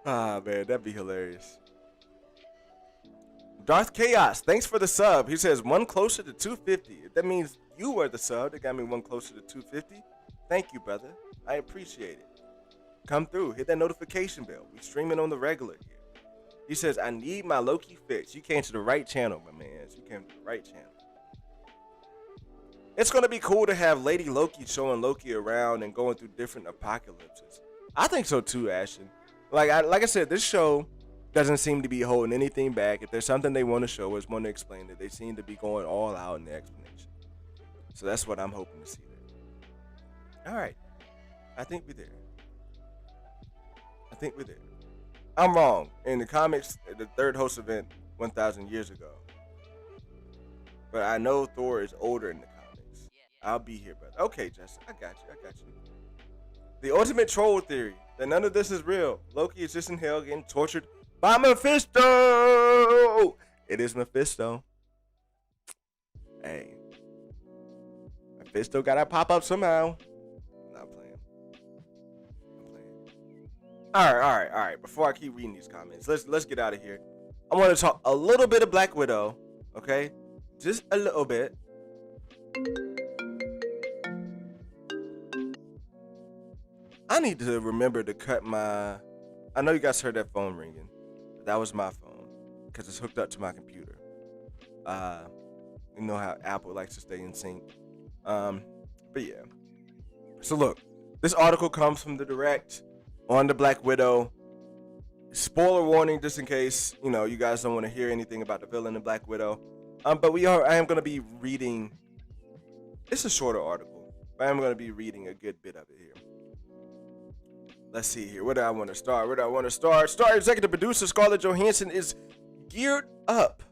Ah, man, that'd be hilarious. Darth Chaos, thanks for the sub. He says, one closer to 250. If that means you are the sub that got me one closer to 250, thank you, brother. I appreciate it. Come through. Hit that notification bell. We streaming on the regular here. He says, I need my Loki fix. You came to the right channel, my man. You came to the right channel. It's going to be cool to have Lady Loki showing Loki around and going through different apocalypses. I think so too, Ashton. Like I said, this show doesn't seem to be holding anything back. If there's something they want to show us, want to explain it, they seem to be going all out in the explanation. So that's what I'm hoping to see there. All right. I think we're there. I'm wrong. In the comics, the third host event 1,000 years ago. But I know Thor is older in the comics. I'll be here, brother. Okay, Justin. I got you. The ultimate troll theory that none of this is real. Loki is just in hell getting tortured by Mephisto. It is Mephisto. Hey. Mephisto gotta pop up somehow. Not playing. All right. Before I keep reading these comments, let's get out of here. I want to talk a little bit of Black Widow, okay? Just a little bit. I need to remember to cut my. I know you guys heard that phone ringing. But that was my phone because it's hooked up to my computer. You know how Apple likes to stay in sync. But yeah. So look, this article comes from the Direct on the Black Widow. Spoiler warning, just in case you guys don't want to hear anything about the villain in Black Widow. But I am going to be reading. It's a shorter article, but I'm going to be reading a good bit of it here. Let's see here. Where do I want to start? Star executive producer Scarlett Johansson is geared up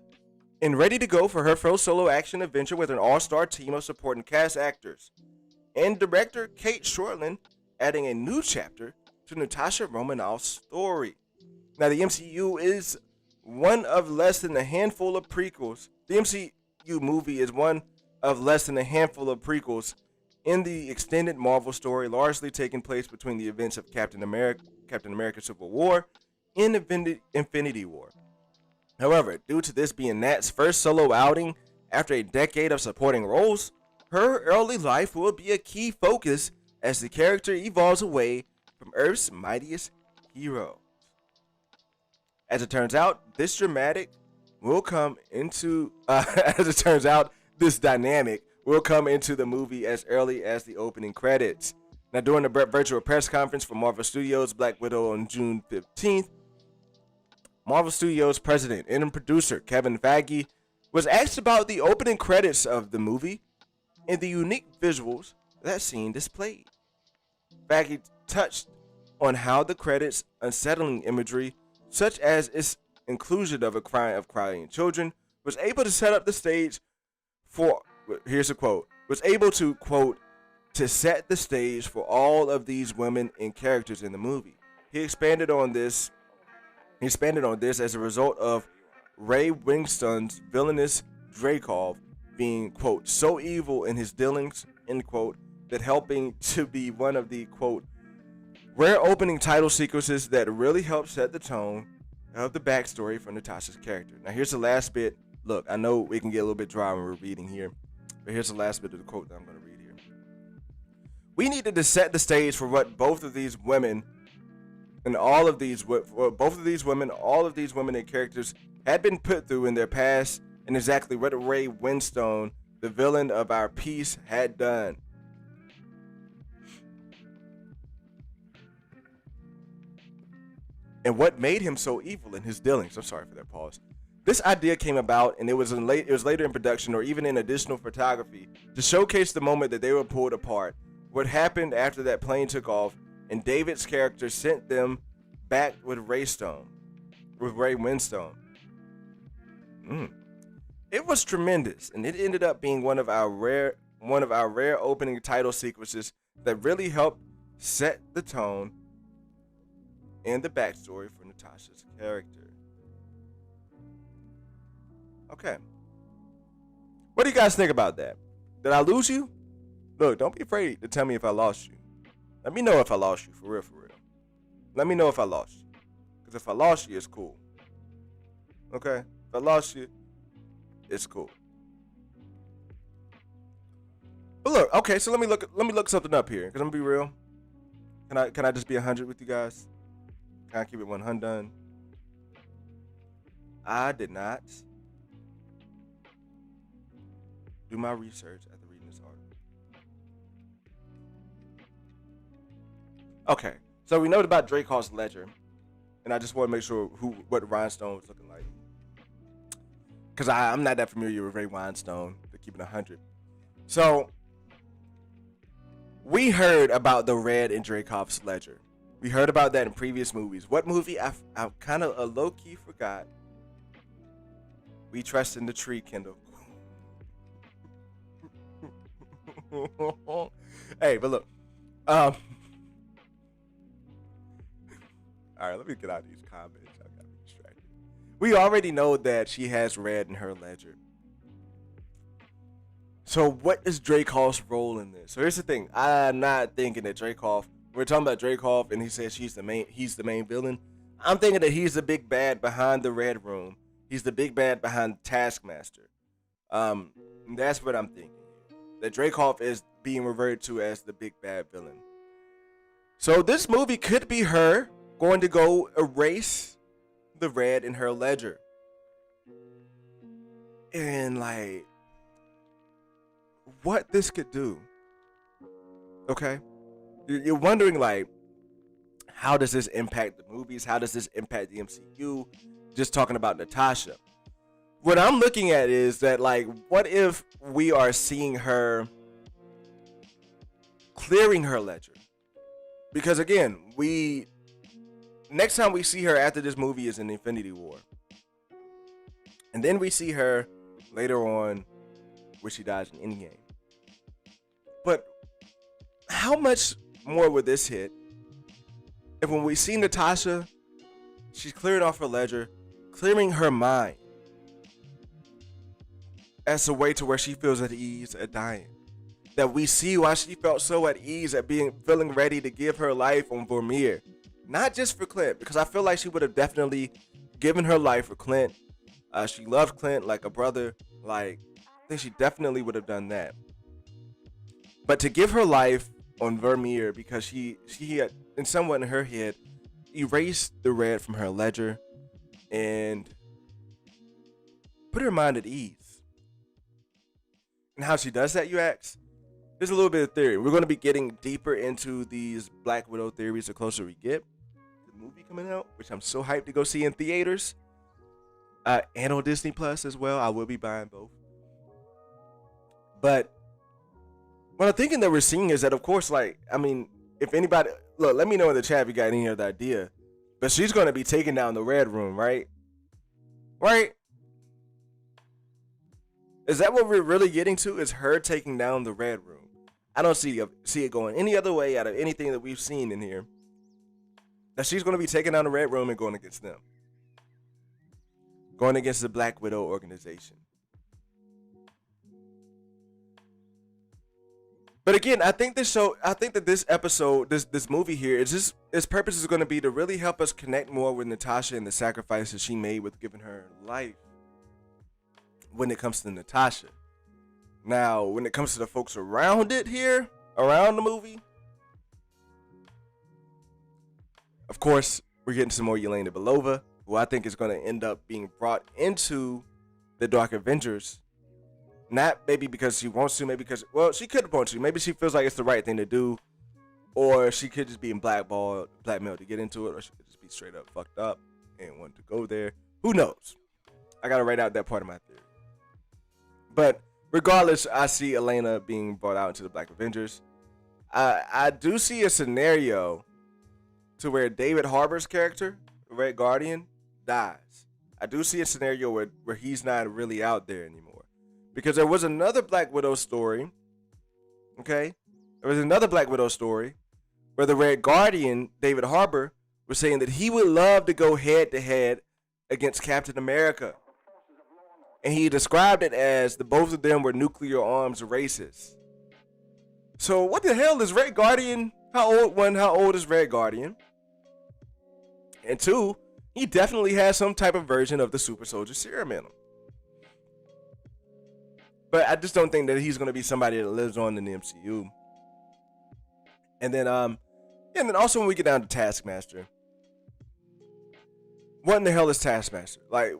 and ready to go for her first solo action adventure with an all-star team of supporting cast actors. And director Kate Shortland adding a new chapter to Natasha Romanoff's story. Now, the MCU is one of less than a handful of prequels. The MCU movie is one of less than a handful of prequels in the extended Marvel story, largely taking place between the events of Captain America Civil War and Infinity War. However, due to this being Nat's first solo outing after a decade of supporting roles, her early life will be a key focus as the character evolves away from Earth's mightiest heroes. As it turns out, this dynamic will come into the movie as early as the opening credits. Now, during the virtual press conference for Marvel Studios' Black Widow on June 15th, Marvel Studios president and producer Kevin Feige was asked about the opening credits of the movie and the unique visuals that scene displayed. Feige touched on how the credits' unsettling imagery, such as its inclusion of crying children, was able to set up the stage for, here's a quote, was able to, quote, to set the stage for all of these women and characters in the movie. He expanded on this. He expanded on this as a result of Ray Winstone's villainous Dreykov being, quote, so evil in his dealings, end quote, that helping to be one of the, quote, rare opening title sequences that really helped set the tone of the backstory for Natasha's character. Now here's the last bit. Look, I know we can get a little bit dry when we're reading here, but here's the last bit of the quote that I'm going to read here. We needed to set the stage for what both of these women and all of these women and characters had been put through in their past, and exactly what Ray Winstone, the villain of our piece, had done. And what made him so evil in his dealings. I'm sorry for that pause. This idea came about, and it was later in production or even in additional photography to showcase the moment that they were pulled apart. What happened after that plane took off, and David's character sent them back with Ray Winstone. It was tremendous, and it ended up being one of our rare opening title sequences that really helped set the tone and the backstory for Natasha's character. Okay. What do you guys think about that? Did I lose you? Look, don't be afraid to tell me if I lost you. Let me know if I lost you, for real, for real. Let me know if I lost you. Because if I lost you, it's cool. Okay? If I lost you, it's cool. But look, okay, so let me look something up here. Because I'm going to be real. Can I just be 100 with you guys? Can I keep it 100? I did not do my research after reading this article. Okay, so we know about Dreykov's ledger, and I just want to make sure what Rhinestone was looking like, because I'm not that familiar with Ray Winstone to keep it 100. So we heard about the red in Dreykov's ledger. We heard about that in previous movies. What movie? I kind of low-key forgot. We Trust in the Tree, Kendall. Hey, but look. All right, let me get out of these comments. I got distracted. We already know that she has red in her ledger. So what is Dreykov's role in this? So here's the thing. I'm not thinking that Dreykov. We're talking about Dreykov, and he says he's the main villain. I'm thinking that he's the big bad behind the Red Room. He's the big bad behind Taskmaster. That's what I'm thinking. That Dreykov is being referred to as the big bad villain. So this movie could be her going to go erase the red in her ledger. And like, what this could do. Okay? You're wondering, like, how does this impact the movies? How does this impact the MCU? Just talking about Natasha. What I'm looking at is that, like, what if we are seeing her clearing her ledger? Because, again, next time we see her after this movie is in Infinity War. And then we see her later on where she dies in Endgame. But how much more would this hit if when we see Natasha, she's clearing off her ledger, clearing her mind as a way to where she feels at ease at dying. That we see why she felt so at ease at feeling ready to give her life on Vormir. Not just for Clint, because I feel like she would have definitely given her life for Clint. She loved Clint like a brother. Like, I think she definitely would have done that. But to give her life on Vormir because she had, in somewhat in her head, erased the red from her ledger and put her mind at ease. And how she does that, you ask? There's a little bit of theory. We're going to be getting deeper into these Black Widow theories the closer we get. The movie coming out, which I'm so hyped to go see in theaters. And on Disney Plus as well. I will be buying both. But what I'm thinking that we're seeing is that, of course, like, I mean, if anybody, look, let me know in the chat if you got any other idea. But she's going to be taking down the Red Room, right? Right? Is that what we're really getting to? Is her taking down the Red Room? I don't see it going any other way out of anything that we've seen in here. That she's going to be taking down the Red Room and going against them. Going against the Black Widow organization. But again, I think that this episode, this movie here, its purpose is going to be to really help us connect more with Natasha and the sacrifices she made with giving her life. When it comes to Natasha. Now, when it comes to the folks around it here, around the movie, of course, we're getting some more Yelena Belova, who I think is going to end up being brought into the Dark Avengers. Not maybe because she wants to, maybe because, well, she could want to. Maybe she feels like it's the right thing to do. Or she could just be in blackmailed to get into it. Or she could just be straight up fucked up and want to go there. Who knows? I got to write out that part of my theory. But regardless, I see Elena being brought out into the Black Avengers. I do see a scenario to where David Harbour's character, Red Guardian, dies. I do see a scenario where he's not really out there anymore. Because there was another Black Widow story. Okay? There was another Black Widow story where the Red Guardian, David Harbour, was saying that he would love to go head to head against Captain America. And he described it as the both of them were nuclear arms races. So what the hell is Red Guardian? How old is Red Guardian? And two, he definitely has some type of version of the super soldier serum in him. But I just don't think that he's going to be somebody that lives on in the MCU. And then also when we get down to Taskmaster. What in the hell is Taskmaster? Like,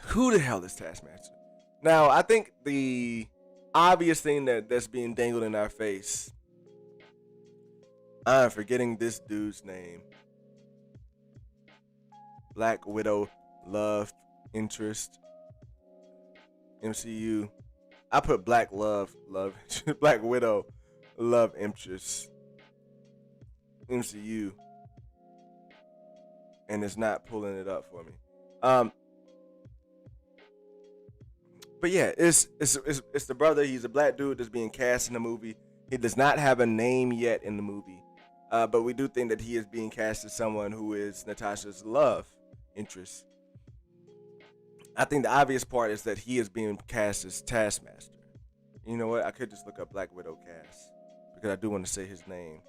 who the hell is Taskmaster? Now, I think the obvious thing that's being dangled in our face, I'm forgetting this dude's name. Black Widow love interest. MCU. I put Black Widow love interest. MCU. And it's not pulling it up for me. But yeah, it's the brother. He's a black dude that's being cast in the movie. He does not have a name yet in the movie. But we do think that he is being cast as someone who is Natasha's love interest. I think the obvious part is that he is being cast as Taskmaster. You know what? I could just look up Black Widow cast because I do want to say his name.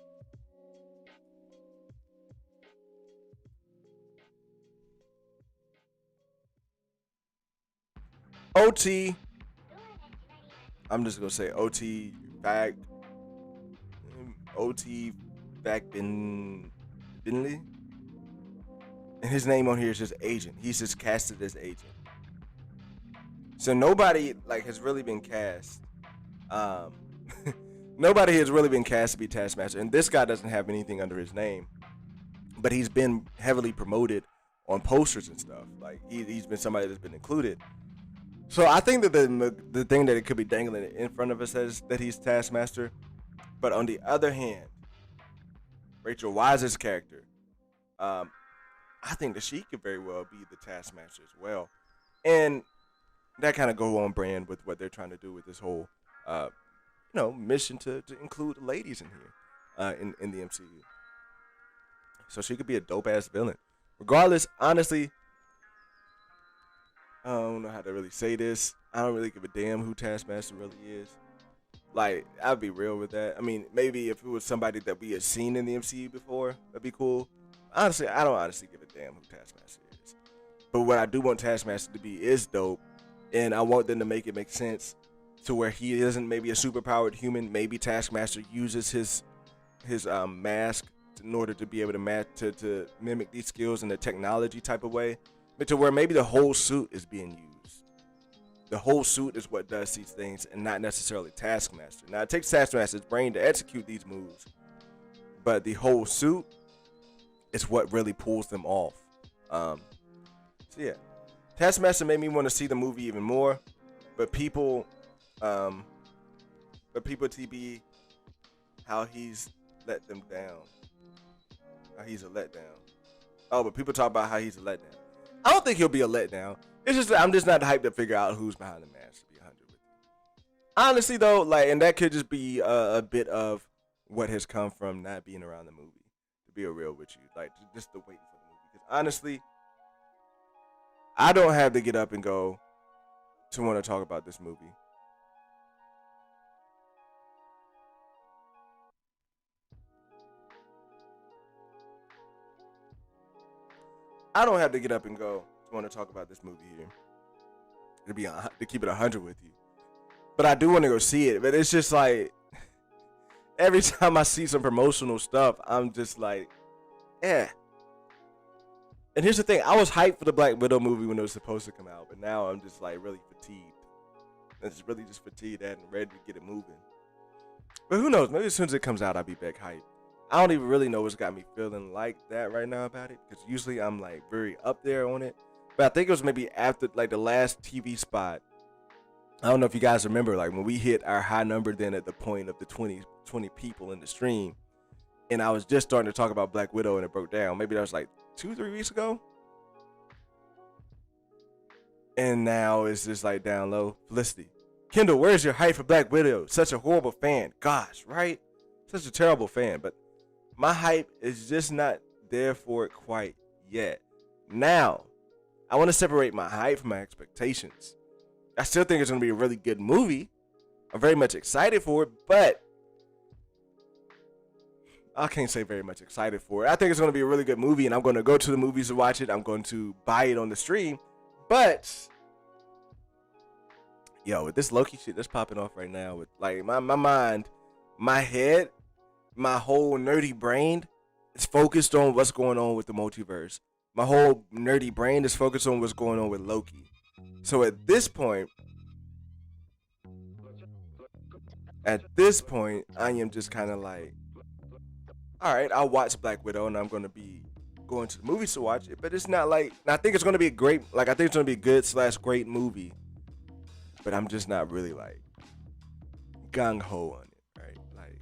OT. I'm just gonna say OT back. OT back Binley. And his name on here is just Agent. He's just casted as Agent. So nobody has really been cast. Nobody has really been cast to be Taskmaster, and this guy doesn't have anything under his name, but he's been heavily promoted on posters and stuff. Like he's been somebody that's been included. So I think that the thing that it could be dangling in front of us is that he's Taskmaster, but on the other hand, Rachel Weisz's character, I think that she could very well be the Taskmaster as well, and that kind of go on brand with what they're trying to do with this whole, mission to include ladies in here, in the MCU. So she could be a dope ass villain. Regardless, honestly, I don't know how to really say this. I don't really give a damn who Taskmaster really is. Like, I'll be real with that. I mean, maybe if it was somebody that we had seen in the MCU before, that'd be cool. Honestly, I don't honestly give a damn who Taskmaster is. But what I do want Taskmaster to be is dope. And I want them to make it make sense to where he isn't maybe a superpowered human. Maybe Taskmaster uses his mask in order to be able to mimic these skills in a technology type of way. But to where maybe the whole suit is being used. The whole suit is what does these things and not necessarily Taskmaster. Now, it takes Taskmaster's brain to execute these moves. But the whole suit is what really pulls them off. So, yeah. Taskmaster made me want to see the movie even more, but people TB how he's let them down, how he's a letdown. Oh, but people talk about how he's a letdown. I don't think he'll be a letdown. It's just that I'm just not hyped to figure out who's behind the mask. To be 100 with you, Honestly though, like, and that could just be a bit of what has come from not being around the movie. To be real with you, like just the waiting for the movie. Because honestly, I don't have to get up and go to want to talk about this movie. I don't have to get up and go to want to talk about this movie here. To keep it 100 with you, but I do want to go see it. But it's just like every time I see some promotional stuff, I'm just like, eh. And here's the thing: I was hyped for the Black Widow movie when it was supposed to come out, but now I'm just like really fatigued. It's really just fatigued and ready to get it moving. But who knows? Maybe as soon as it comes out, I'll be back hyped. I don't even really know what's got me feeling like that right now about it, because usually I'm like very up there on it. But I think it was maybe after like the last TV spot. I don't know if you guys remember, like when we hit our high number then at the point of the 20 people in the stream, and I was just starting to talk about Black Widow and it broke down. Maybe that was like 2-3 weeks ago. And now it's just like down low. Felicity. Kendall, where's your hype for Black Widow? Such a horrible fan. Gosh, right? Such a terrible fan. But my hype is just not there for it quite yet. Now, I want to separate my hype from my expectations. I still think it's going to be a really good movie. I'm very much excited for it, but I can't say very much excited for it. I think it's going to be a really good movie, and I'm going to go to the movies to watch it. I'm going to buy it on the stream. But, yo, with this Loki shit that's popping off right now, with like my mind, my head, my whole nerdy brain is focused on what's going on with the multiverse. My whole nerdy brain is focused on what's going on with Loki. So at this point, I am just kind of like, all right, I'll watch Black Widow, and I'm going to be going to the movies to watch it. But it's not like, I think it's going to be a great, like, I think it's going to be a good/great movie. But I'm just not really like gung-ho on it, right? Like,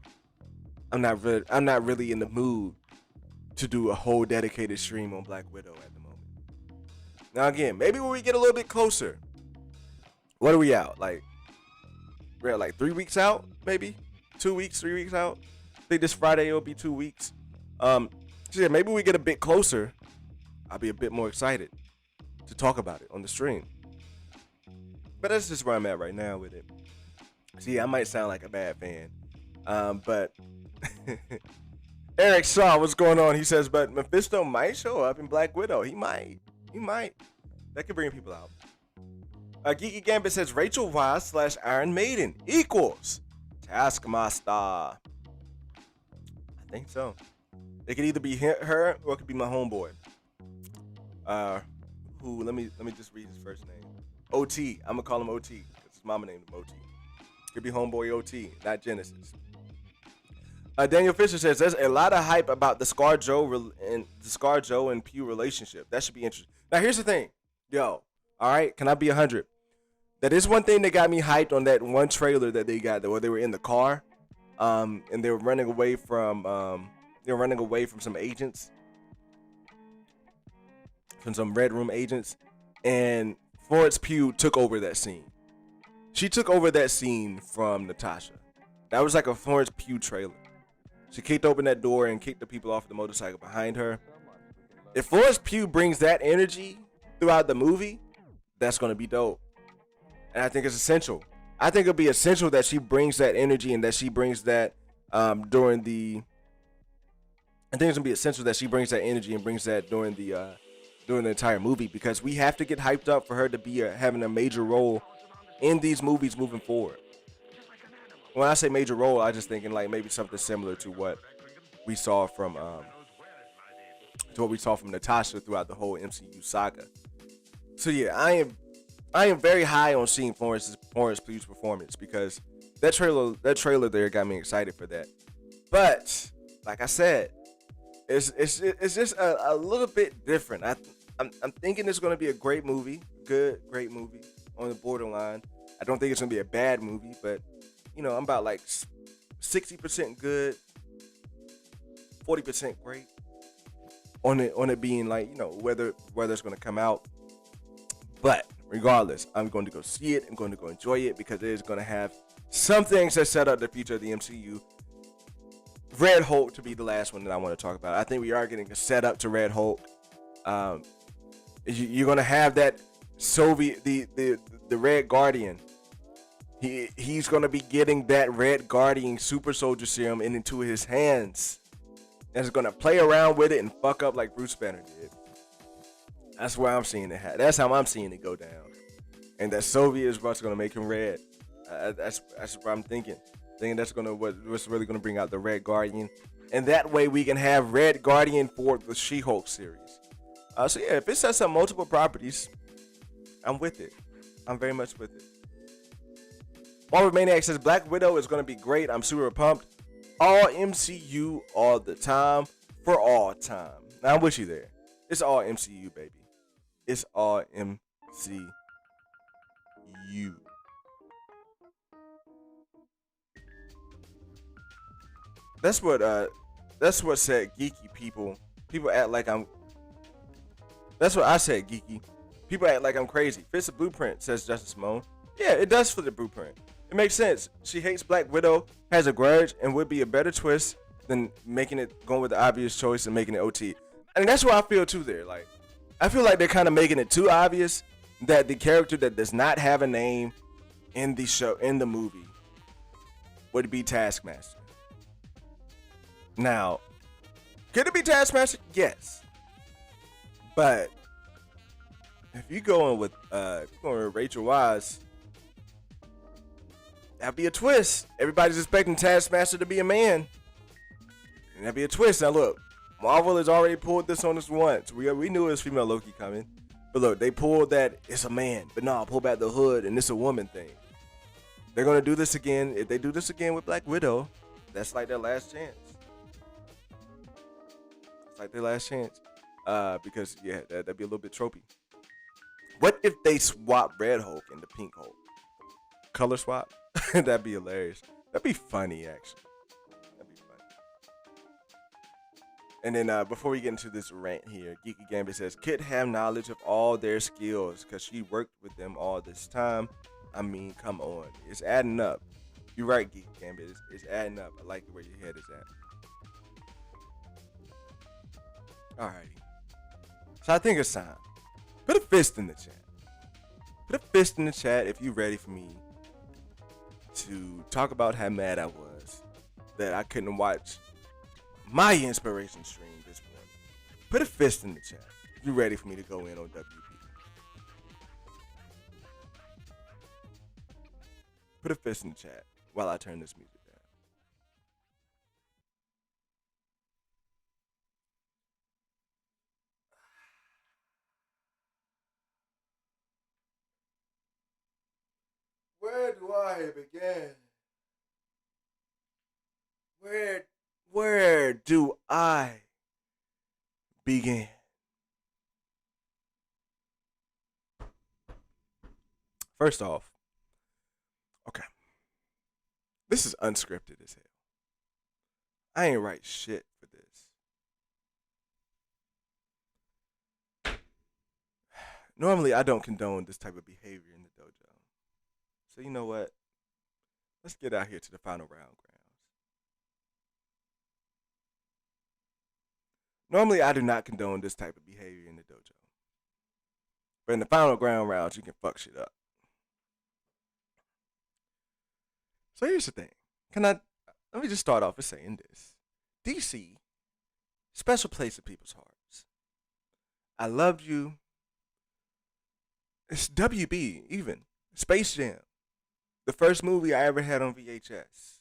I'm not really in the mood to do a whole dedicated stream on Black Widow at the moment. Now again, maybe when we get a little bit closer. What are we out? Like, we're like 3 weeks out, maybe 2 weeks, 3 weeks out. I think this Friday it'll be 2 weeks. So yeah, maybe we get a bit closer. I'll be a bit more excited to talk about it on the stream. But that's just where I'm at right now with it. See, I might sound like a bad fan, but Eric Shaw, what's going on? He says, but Mephisto might show up in Black Widow. He might. That could bring people out. Geeky Gambit says Rachel Weisz / Iron Maiden equals Taskmaster. I think so. It could either be her or it could be my homeboy. Who? Let me just read his first name. OT. I'm gonna call him OT because his mama named him OT. Could be homeboy OT, not Genesis. Daniel Fisher says there's a lot of hype about the ScarJo and Pew relationship. That should be interesting. Now here's the thing, yo. All right, can I be 100? That is one thing that got me hyped on that one trailer that they got, where they were in the car, and they were running away from some agents, from some Red Room agents, and Florence Pugh took over that scene. She took over that scene from Natasha. That was like a Florence Pugh trailer. She kicked open that door and kicked the people off the motorcycle behind her. If Florence Pugh brings that energy throughout the movie, that's going to be dope. And I think it's essential. I think it'll be essential that she brings that energy and that she brings that during the entire movie, because we have to get hyped up for her to be having a major role in these movies moving forward. When I say major role, I just thinking like maybe something similar to what we saw from Natasha throughout the whole MCU saga. So yeah, I am very high on seeing Florence Pugh's performance, because that trailer there got me excited for that. But like I said, it's just a little bit different. I'm thinking it's going to be a great movie, great movie on the borderline. I don't think it's going to be a bad movie, but you know, I'm about like 60% good, 40% great on it being like, you know, whether it's going to come out. But Regardless, I'm going to go see it. I'm going to go enjoy it because it is going to have some things that set up the future of the MCU. Red Hulk to be the last one that I want to talk about. I think we are getting a setup to Red Hulk. You're going to have that Soviet, the Red Guardian. He's going to be getting that Red Guardian super soldier serum into his hands. And it's going to play around with it and fuck up like Bruce Banner did. That's where I'm seeing it. That's how I'm seeing it go down. And that Soviet is what's going to make him red. That's what I'm thinking. Thinking that's what's really going to bring out the Red Guardian. And that way we can have Red Guardian for the She-Hulk series. So yeah, if it sets up multiple properties, I'm with it. I'm very much with it. Marvel Maniac says Black Widow is going to be great. I'm super pumped. All MCU all the time for all time. Now I'm with you there. It's all MCU, baby. It's all MCU. That's what said geeky people. People act like I'm. That's what I said, geeky. People act like I'm crazy. Fits the blueprint, says Justice Simone. Yeah, it does fit the blueprint. It makes sense. She hates Black Widow, has a grudge, and would be a better twist than going with the obvious choice and making it OT. And that's what I feel too there. Like, I feel like they're kind of making it too obvious that the character that does not have a name in the show, in the movie, would be Taskmaster. Now, could it be Taskmaster? Yes. But if you're going with Rachel Weisz, that'd be a twist. Everybody's expecting Taskmaster to be a man. And that'd be a twist. Now look, Marvel has already pulled this on us once. We knew it was female Loki coming. But look, they pulled that it's a man. But no, pull back the hood and it's a woman thing. They're going to do this again. If they do this again with Black Widow, that's like their last chance. It's like their last chance. Because, yeah, that'd be a little bit tropey. What if they swap Red Hulk into Pink Hulk? Color swap? That'd be hilarious. That'd be funny, actually. That'd be funny. And then before we get into this rant here, Geeky Gambit says, could have knowledge of all their skills because she worked with them all this time. I mean, come on. It's adding up. You're right, Geeky Gambit. It's adding up. I like where your head is at. Alrighty. So I think it's time. Put a fist in the chat. Put a fist in the chat if you're ready for me to talk about how mad I was that I couldn't watch my inspiration stream this morning. Put a fist in the chat if you're ready for me to go in on WP. Put a fist in the chat while I turn this music down. Where do I begin? Where do I begin? First off, okay. This is unscripted as hell. I ain't write shit for this. Normally, I don't condone this type of behavior in the dojo. So you know what? Let's get out here to the final round grounds. Normally, I do not condone this type of behavior in the dojo. But in the final ground rounds, you can fuck shit up. So here's the thing. Let me just start off with saying this. DC, special place in people's hearts. I loved you. It's WB, even. Space Jam. The first movie I ever had on VHS.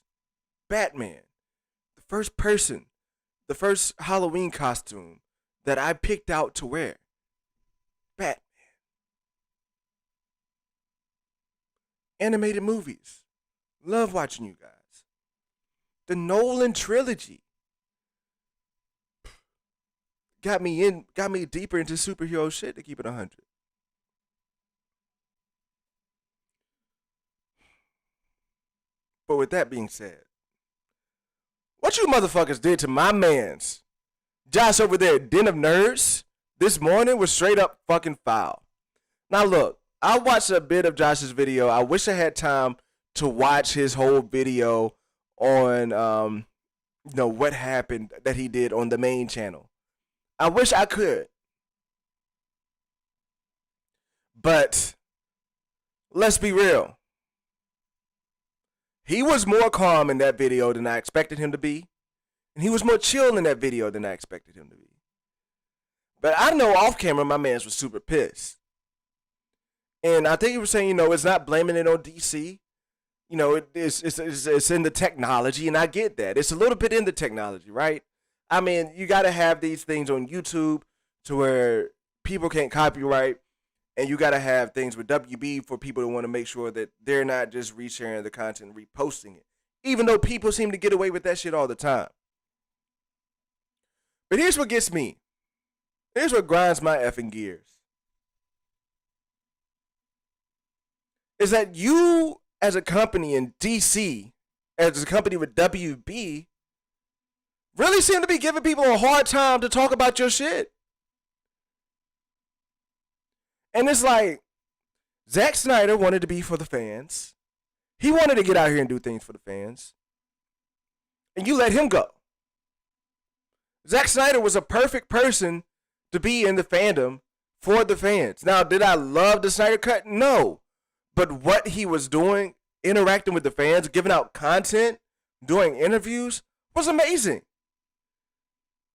Batman. The first Halloween costume that I picked out to wear. Batman. Animated movies. Love watching you guys. The Nolan trilogy. Got me deeper into superhero shit, to keep it 100. But with that being said, what you motherfuckers did to my mans, Josh over there at Den of Nerds, this morning was straight up fucking foul. Now look, I watched a bit of Josh's video. I wish I had time to watch his whole video on what happened that he did on the main channel. I wish I could. But let's be real. He was more calm in that video than I expected him to be. And he was more chill in that video than I expected him to be. But I know off camera my man was super pissed. And I think he was saying, it's not blaming it on DC. It's in the technology, and I get that. It's a little bit in the technology, right? I mean, you got to have these things on YouTube to where people can't copyright, and you got to have things with WB for people to want to make sure that they're not just resharing the content and reposting it, even though people seem to get away with that shit all the time. But here's what gets me. Here's what grinds my effing gears. Is that you, as a company in DC, as a company with WB, really seem to be giving people a hard time to talk about your shit. And it's like, Zack Snyder wanted to be for the fans. He wanted to get out here and do things for the fans. And you let him go. Zack Snyder was a perfect person to be in the fandom for the fans. Now, did I love the Snyder Cut? No. But what he was doing, interacting with the fans, giving out content, doing interviews, was amazing.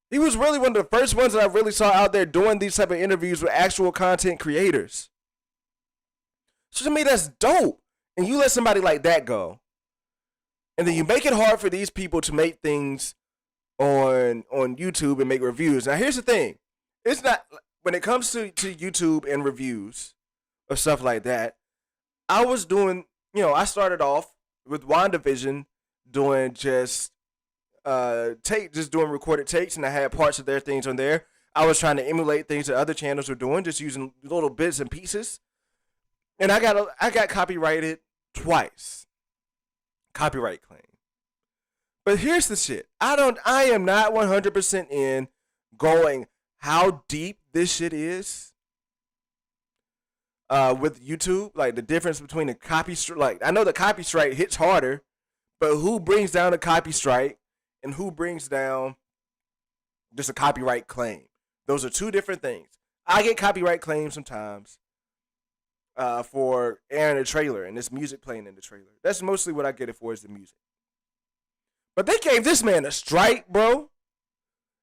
He was really one of the first ones that I really saw out there doing these type of interviews with actual content creators. So to me, that's dope. And you let somebody like that go. And then you make it hard for these people to make things on YouTube and make reviews. Now, here's the thing. It's not, when it comes to YouTube and reviews of stuff like that, I was doing, I started off with WandaVision doing just doing recorded takes, and I had parts of their things on there. I was trying to emulate things that other channels were doing, just using little bits and pieces. And I got copyrighted twice. Copyright claim. But here's the shit. I am not 100% in going how deep this shit is. With YouTube, like the difference between the copy strike, like I know the copy strike hits harder, but who brings down a copy strike and who brings down just a copyright claim? Those are two different things. I get copyright claims sometimes for airing a trailer and this music playing in the trailer. That's mostly what I get it for, is the music. But they gave this man a strike, bro,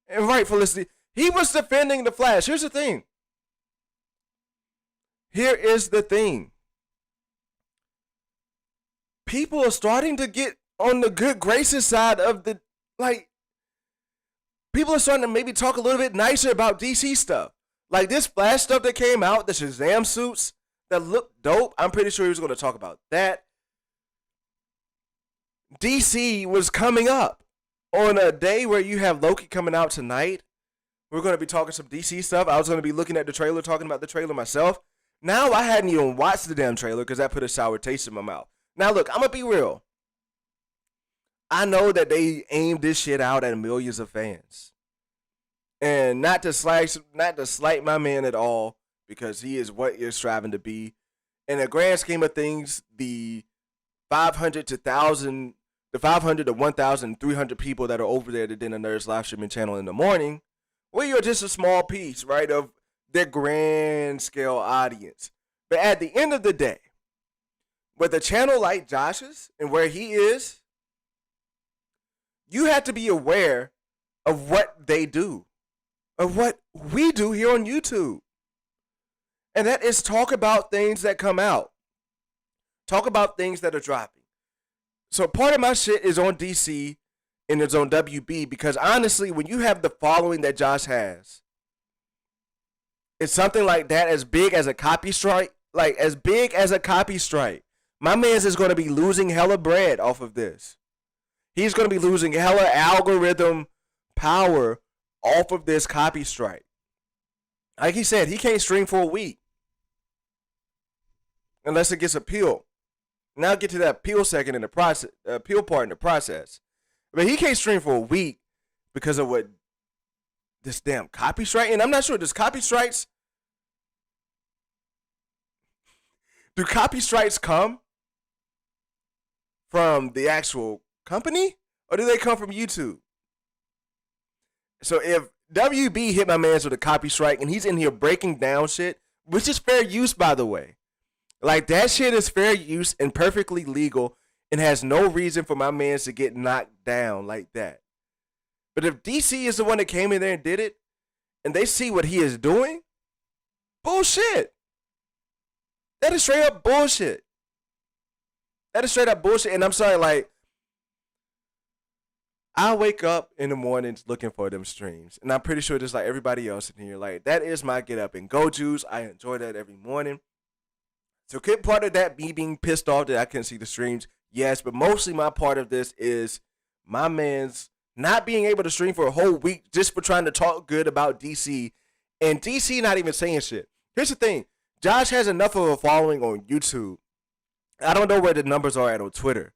and rightfully, he was defending the Flash. Here's the thing. Here is the thing. People are starting to get on the good graces side of the, people are starting to maybe talk a little bit nicer about DC stuff. Like this Flash stuff that came out, the Shazam suits that look dope. I'm pretty sure he was going to talk about that. DC was coming up on a day where you have Loki coming out tonight. We're going to be talking some DC stuff. I was going to be looking at the trailer, talking about the trailer myself. Now I hadn't even watched the damn trailer because that put a sour taste in my mouth. Now look, I'm going to be real. I know that they aimed this shit out at millions of fans. And not to slight my man at all, because he is what you're striving to be. In the grand scheme of things, the 500 to 1,300 people that are over there that did a Nerds live streaming channel in the morning, well, you're just a small piece, right, of their grand scale audience. But at the end of the day, with a channel like Josh's and where he is, you have to be aware of what they do, of what we do here on YouTube. And that is talk about things that come out. Talk about things that are dropping. So part of my shit is on DC and it's on WB, because honestly, when you have the following that Josh has, it's something like that, as big as a copy strike, my man's is going to be losing hella bread off of this. He's going to be losing hella algorithm power off of this copy strike. Like he said, he can't stream for a week unless it gets appealed. Now get to that appeal second in the process, appeal part in the process. But he can't stream for a week because of what this damn copy strike. And I'm not sure, does copy strikes, Do copy strikes come from the actual company, or do they come from YouTube? So if WB hit my man's with a copy strike and he's in here breaking down shit, which is fair use, by the way. Like, that shit is fair use and perfectly legal and has no reason for my man's to get knocked down like that. But if DC is the one that came in there and did it, and they see what he is doing, bullshit. That is straight up bullshit. That is straight up bullshit. And I'm sorry, like, I wake up in the mornings looking for them streams. And I'm pretty sure just like everybody else in here, like, that is my get up and go juice. I enjoy that every morning. So could part of that me being pissed off that I couldn't see the streams? Yes, but mostly my part of this is my man's not being able to stream for a whole week just for trying to talk good about DC, and DC not even saying shit. Here's the thing. Josh has enough of a following on YouTube. I don't know where the numbers are at on Twitter,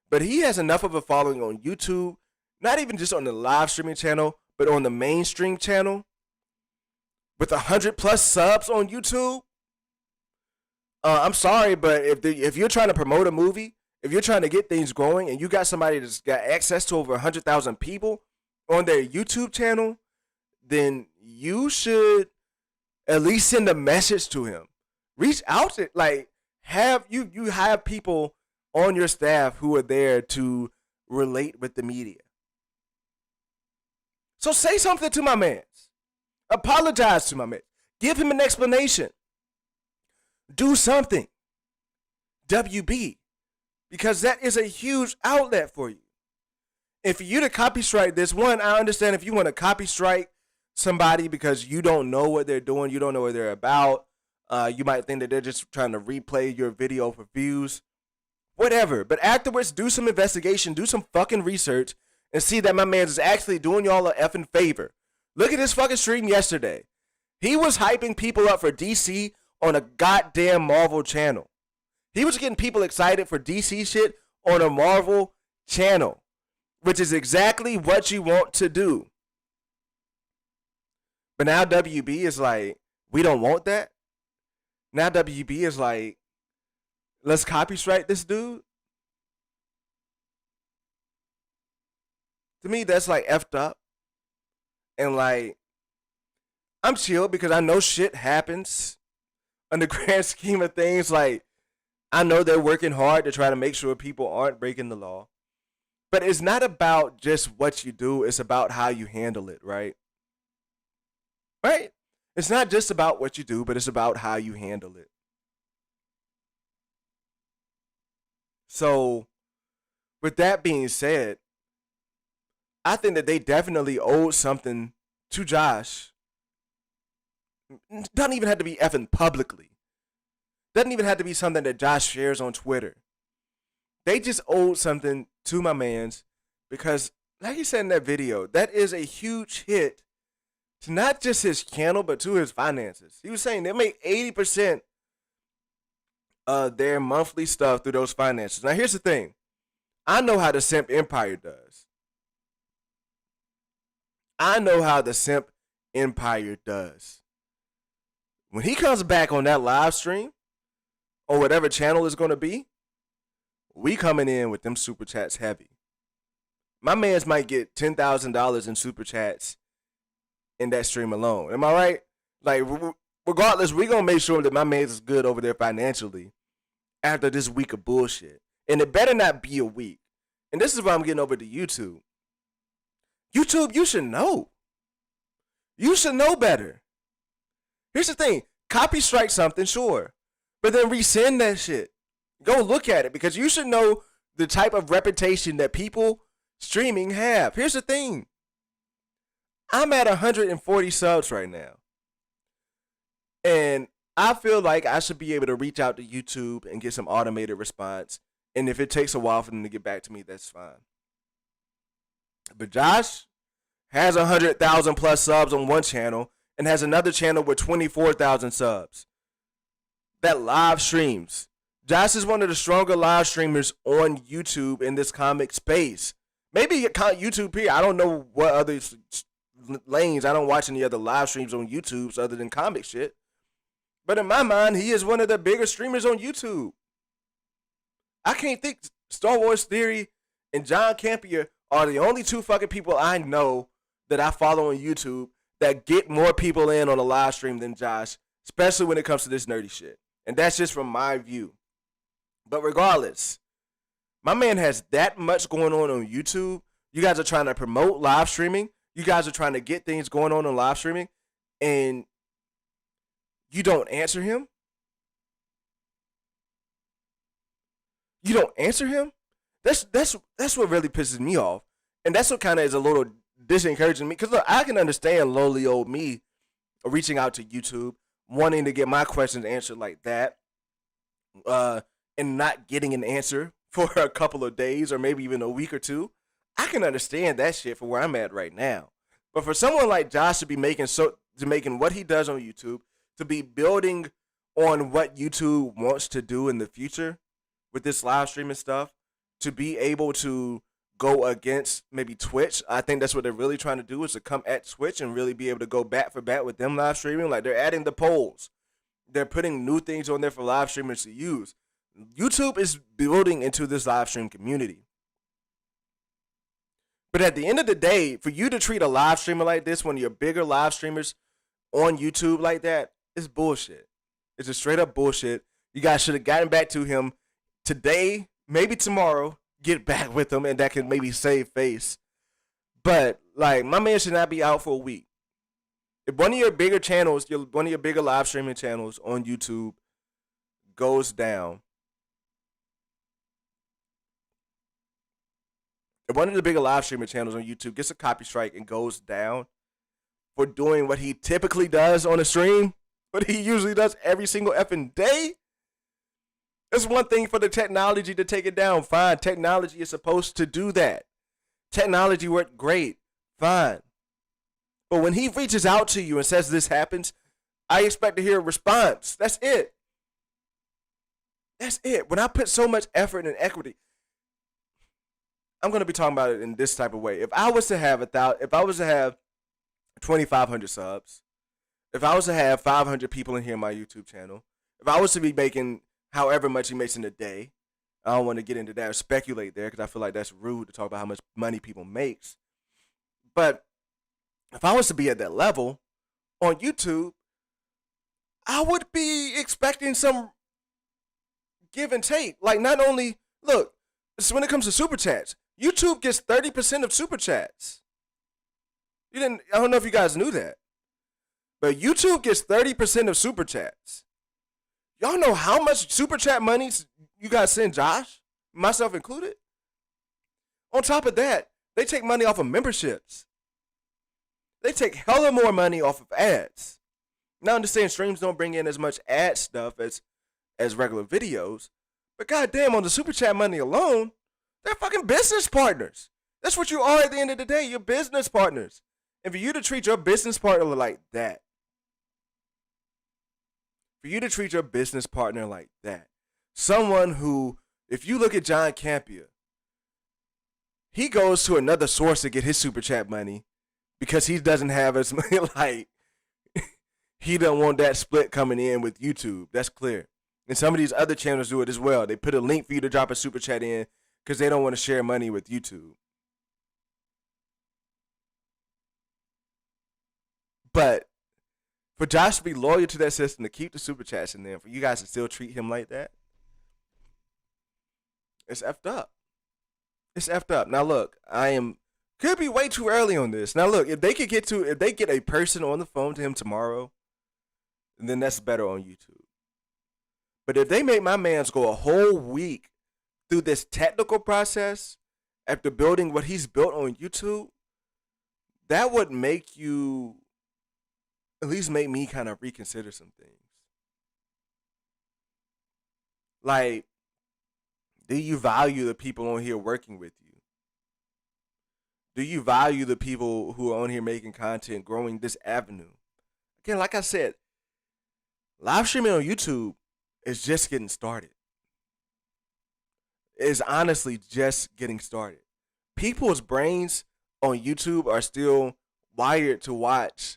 but he has enough of a following on YouTube, not even just on the live streaming channel, but on the mainstream channel with 100+ subs on YouTube. I'm sorry, but if you're trying to promote a movie, if you're trying to get things growing and you got somebody that's got access to over 100,000 people on their YouTube channel, then you should at least send a message to him. Reach out to, like, you have people on your staff who are there to relate with the media. So say something to my man. Apologize to my man. Give him an explanation. Do something. WB. Because that is a huge outlet for you. And for you to copy strike this, one, I understand if you want to copy strike somebody because you don't know what they're doing, you don't know what they're about, you might think that they're just trying to replay your video for views, whatever. But afterwards, do some investigation, do some fucking research, and see that my man is actually doing y'all a effing favor. Look at his fucking stream yesterday. He was hyping people up for DC on a goddamn Marvel channel. He was getting people excited for DC shit on a Marvel channel, which is exactly what you want to do. But now WB is like, we don't want that. Now WB is like, let's copy strike this dude. To me, that's like effed up. And like, I'm chill because I know shit happens on the grand scheme of things. Like, I know they're working hard to try to make sure people aren't breaking the law. But it's not about just what you do. It's about how you handle it, right? Right? It's not just about what you do, but it's about how you handle it. So, with that being said, I think that they definitely owed something to Josh. Doesn't even have to be effing publicly. Doesn't even have to be something that Josh shares on Twitter. They just owed something to my mans because, like he said in that video, that is a huge hit to not just his channel, but to his finances. He was saying they make 80% of their monthly stuff through those finances. Now, here's the thing. I know how the Simp Empire does. I know how the Simp Empire does. When he comes back on that live stream, or whatever channel is going to be, we coming in with them super chats heavy. My mans might get $10,000 in super chats in that stream alone. Am I right? Like, regardless, we going to make sure that my mans is good over there financially after this week of bullshit. And it better not be a week. And this is why I'm getting over to YouTube. YouTube, you should know. You should know better. Here's the thing. Copy strike something, sure. But then resend that shit. Go look at it because you should know the type of reputation that people streaming have. Here's the thing. I'm at 140 subs right now. And I feel like I should be able to reach out to YouTube and get some automated response. And if it takes a while for them to get back to me, that's fine. But Josh has 100,000 plus subs on one channel and has another channel with 24,000 subs that live streams. Josh is one of the stronger live streamers on YouTube in this comic space. Maybe YouTube here. I don't know what other lanes. I don't watch any other live streams on YouTube other than comic shit. But in my mind, he is one of the bigger streamers on YouTube. I can't think Star Wars Theory and John Campier are the only two fucking people I know that I follow on YouTube that get more people in on a live stream than Josh, especially when it comes to this nerdy shit. And that's just from my view. But regardless, my man has that much going on YouTube. You guys are trying to promote live streaming. You guys are trying to get things going on live streaming. And you don't answer him? You don't answer him? That's what really pisses me off. And that's what kind of is a little disencouraging me. Because look, I can understand lowly old me reaching out to YouTube, wanting to get my questions answered like that, and not getting an answer for a couple of days or maybe even a week or two. I can understand that shit for where I'm at right now. But for someone like Josh to be making what he does on YouTube, to be building on what YouTube wants to do in the future with this live streaming stuff, to be able to go against maybe Twitch. I think that's what they're really trying to do, is to come at Twitch and really be able to go bat for bat with them live streaming. Like, they're adding the polls. They're putting new things on there for live streamers to use. YouTube is building into this live stream community. But at the end of the day, for you to treat a live streamer like this, one of your bigger live streamers on YouTube like that, is bullshit. It's just straight up bullshit. You guys should have gotten back to him today, maybe tomorrow, get back with him, and that can maybe save face. But, like, my man should not be out for a week. If one of your bigger channels, one of your bigger live streaming channels on YouTube goes down, if one of the bigger live streaming channels on YouTube gets a copy strike and goes down for doing what he typically does on a stream, what he usually does every single effing day, it's one thing for the technology to take it down. Fine, technology is supposed to do that. Technology worked great. Fine. But when he reaches out to you and says this happens, I expect to hear a response. That's it. That's it. When I put so much effort and equity, I'm going to be talking about it in this type of way. If I was to have 2,500 subs, if I was to have 500 people in here on my YouTube channel, if I was to be making however much he makes in a day, I don't want to get into that or speculate there because I feel like that's rude to talk about how much money people makes. But if I was to be at that level on YouTube, I would be expecting some give and take. Like, not only, look, so when it comes to super chats, YouTube gets 30% of super chats. I don't know if you guys knew that. But YouTube gets 30% of super chats. Y'all know how much super chat money you guys send Josh, myself included? On top of that, they take money off of memberships. They take hella more money off of ads. Now, I understand streams don't bring in as much ad stuff as regular videos, but goddamn, on the super chat money alone, they're fucking business partners. That's what you are at the end of the day. You're business partners. And for you to treat your business partner like that, someone who, if you look at John Campier, he goes to another source to get his super chat money because he doesn't have as many, like, he don't want that split coming in with YouTube. That's clear. And some of these other channels do it as well. They put a link for you to drop a super chat in because they don't want to share money with YouTube. But for Josh to be loyal to that system, to keep the super chats in there, for you guys to still treat him like that, it's effed up. It's effed up. Now look, could be way too early on this. Now look, if they get a person on the phone to him tomorrow, then that's better on YouTube. But if they make my mans go a whole week through this technical process after building what he's built on YouTube, that would make you, at least make me kind of reconsider some things. Like, do you value the people on here working with you? Do you value the people who are on here making content, growing this avenue? Again, like I said, live streaming on YouTube is just getting started. It's honestly just getting started. People's brains on YouTube are still wired to watch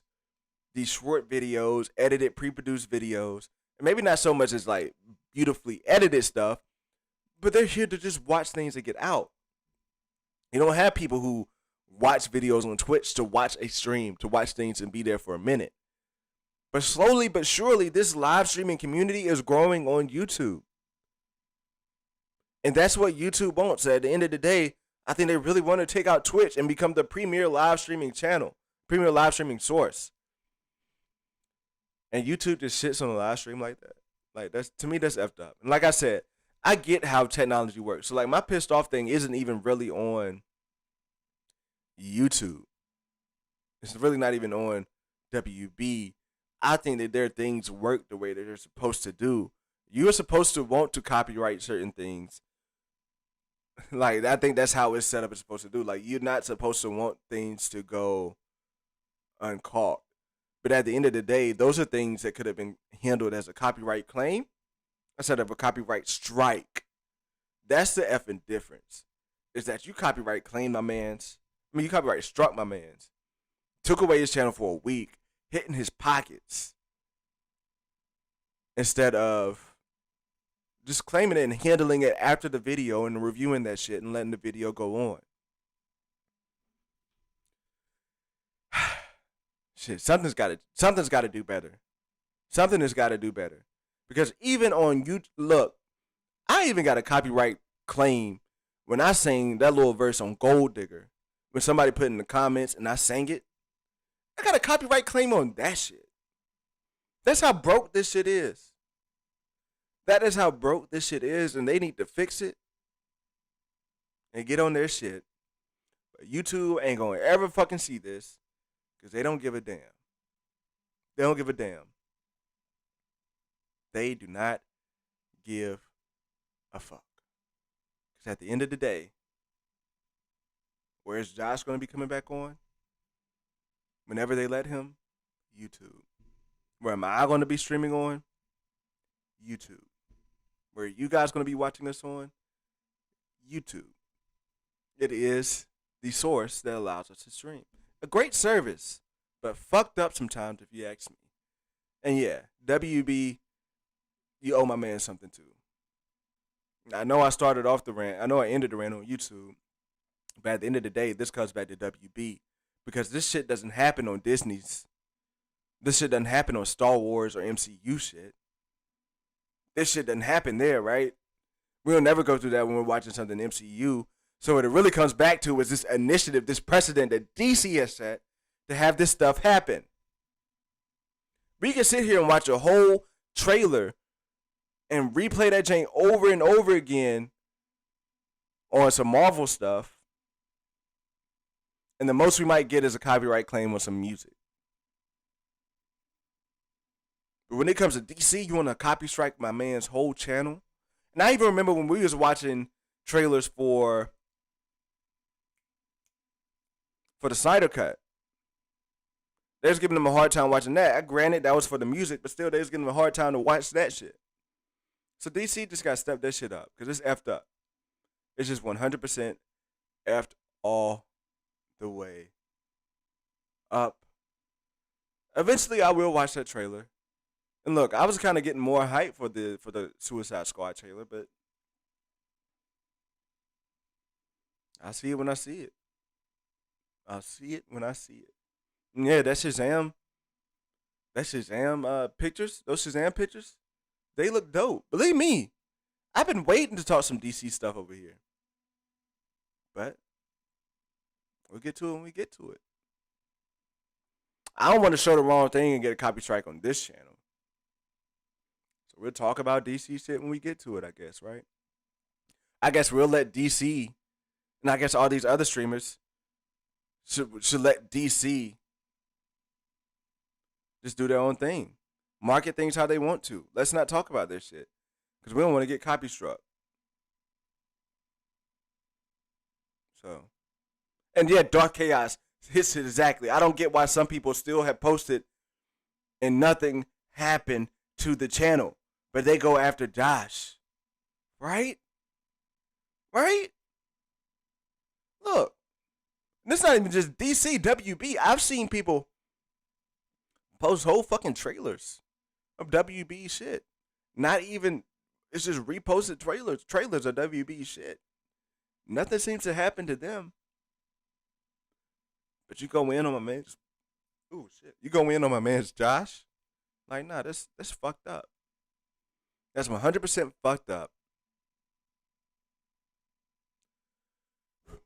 these short videos, edited, pre-produced videos, And maybe not so much as like beautifully edited stuff, but they're here to just watch things and get out. You don't have people who watch videos on Twitch to watch a stream, to watch things and be there for a minute. But slowly but surely, this live streaming community is growing on YouTube. And that's what YouTube wants. At the end of the day, I think they really want to take out Twitch and become the premier live streaming channel, premier live streaming source. And YouTube just shits on a live stream like that. Like, that's, to me, that's effed up. And like I said, I get how technology works. So like my pissed off thing isn't even really on YouTube. It's really not even on WB. I think that their things work the way that they're supposed to do. You are supposed to want to copyright certain things. Like, I think that's how it's set up. It's supposed to do. Like, you're not supposed to want things to go uncaught. But at the end of the day, those are things that could have been handled as a copyright claim instead of a copyright strike. That's the effing difference. Is that you copyright claimed my man's. I mean, you copyright struck my man's. Took away his channel for a week, hitting his pockets. Instead of just claiming it and handling it after the video and reviewing that shit and letting the video go on. Shit, something's got to do better. Something has got to do better. Because even on YouTube, look, I even got a copyright claim when I sang that little verse on Gold Digger. When somebody put in the comments and I sang it, I got a copyright claim on that shit. That's how broke this shit is. That is how broke this shit is, and they need to fix it and get on their shit. But YouTube ain't gonna ever fucking see this because they don't give a damn. They don't give a damn. They do not give a fuck. Because at the end of the day, where is Josh going to be coming back on? Whenever they let him? YouTube. Where am I going to be streaming on? YouTube. Where are you guys going to be watching us on? YouTube. It is the source that allows us to stream. A great service, but fucked up sometimes if you ask me. And yeah, WB, you owe my man something too. I know I started off the rant. I know I ended the rant on YouTube. But at the end of the day, this comes back to WB. Because this shit doesn't happen on Disney's. This shit doesn't happen on Star Wars or MCU shit. This shit doesn't happen there, right? We'll never go through that when we're watching something MCU. So what it really comes back to is this initiative, this precedent that DC has set to have this stuff happen. We can sit here and watch a whole trailer and replay that chain over and over again on some Marvel stuff. And the most we might get is a copyright claim on some music. But when it comes to DC, you want to copy strike my man's whole channel. And I even remember when we was watching trailers for the Snyder Cut. They was giving them a hard time watching that. Granted, that was for the music, but still they was giving them a hard time to watch that shit. So DC just got to step that shit up because it's effed up. It's just 100% effed all the way up. Eventually, I will watch that trailer. And look, I was kind of getting more hype for the Suicide Squad trailer, but I'll see it when I see it. I'll see it when I see it. And yeah, that Shazam pictures, those Shazam pictures, they look dope. Believe me, I've been waiting to talk some DC stuff over here. But we'll get to it when we get to it. I don't want to show the wrong thing and get a copy strike on this channel. So we'll talk about DC shit when we get to it, I guess, right? I guess we'll let DC, and I guess all these other streamers should let DC just do their own thing. Market things how they want to. Let's not talk about this shit. Because we don't want to get copy struck. So. And yeah, Dark Chaos hits it exactly. I don't get why some people still have posted and nothing happened to the channel. But they go after Josh. Right? Right? Look. This is not even just DC, WB. I've seen people post whole fucking trailers of WB shit. Not even. It's just reposted trailers of WB shit. Nothing seems to happen to them. But you go in on my man's. Ooh shit. You go in on my man's Josh. Like, nah, that's fucked up. That's 100% fucked up.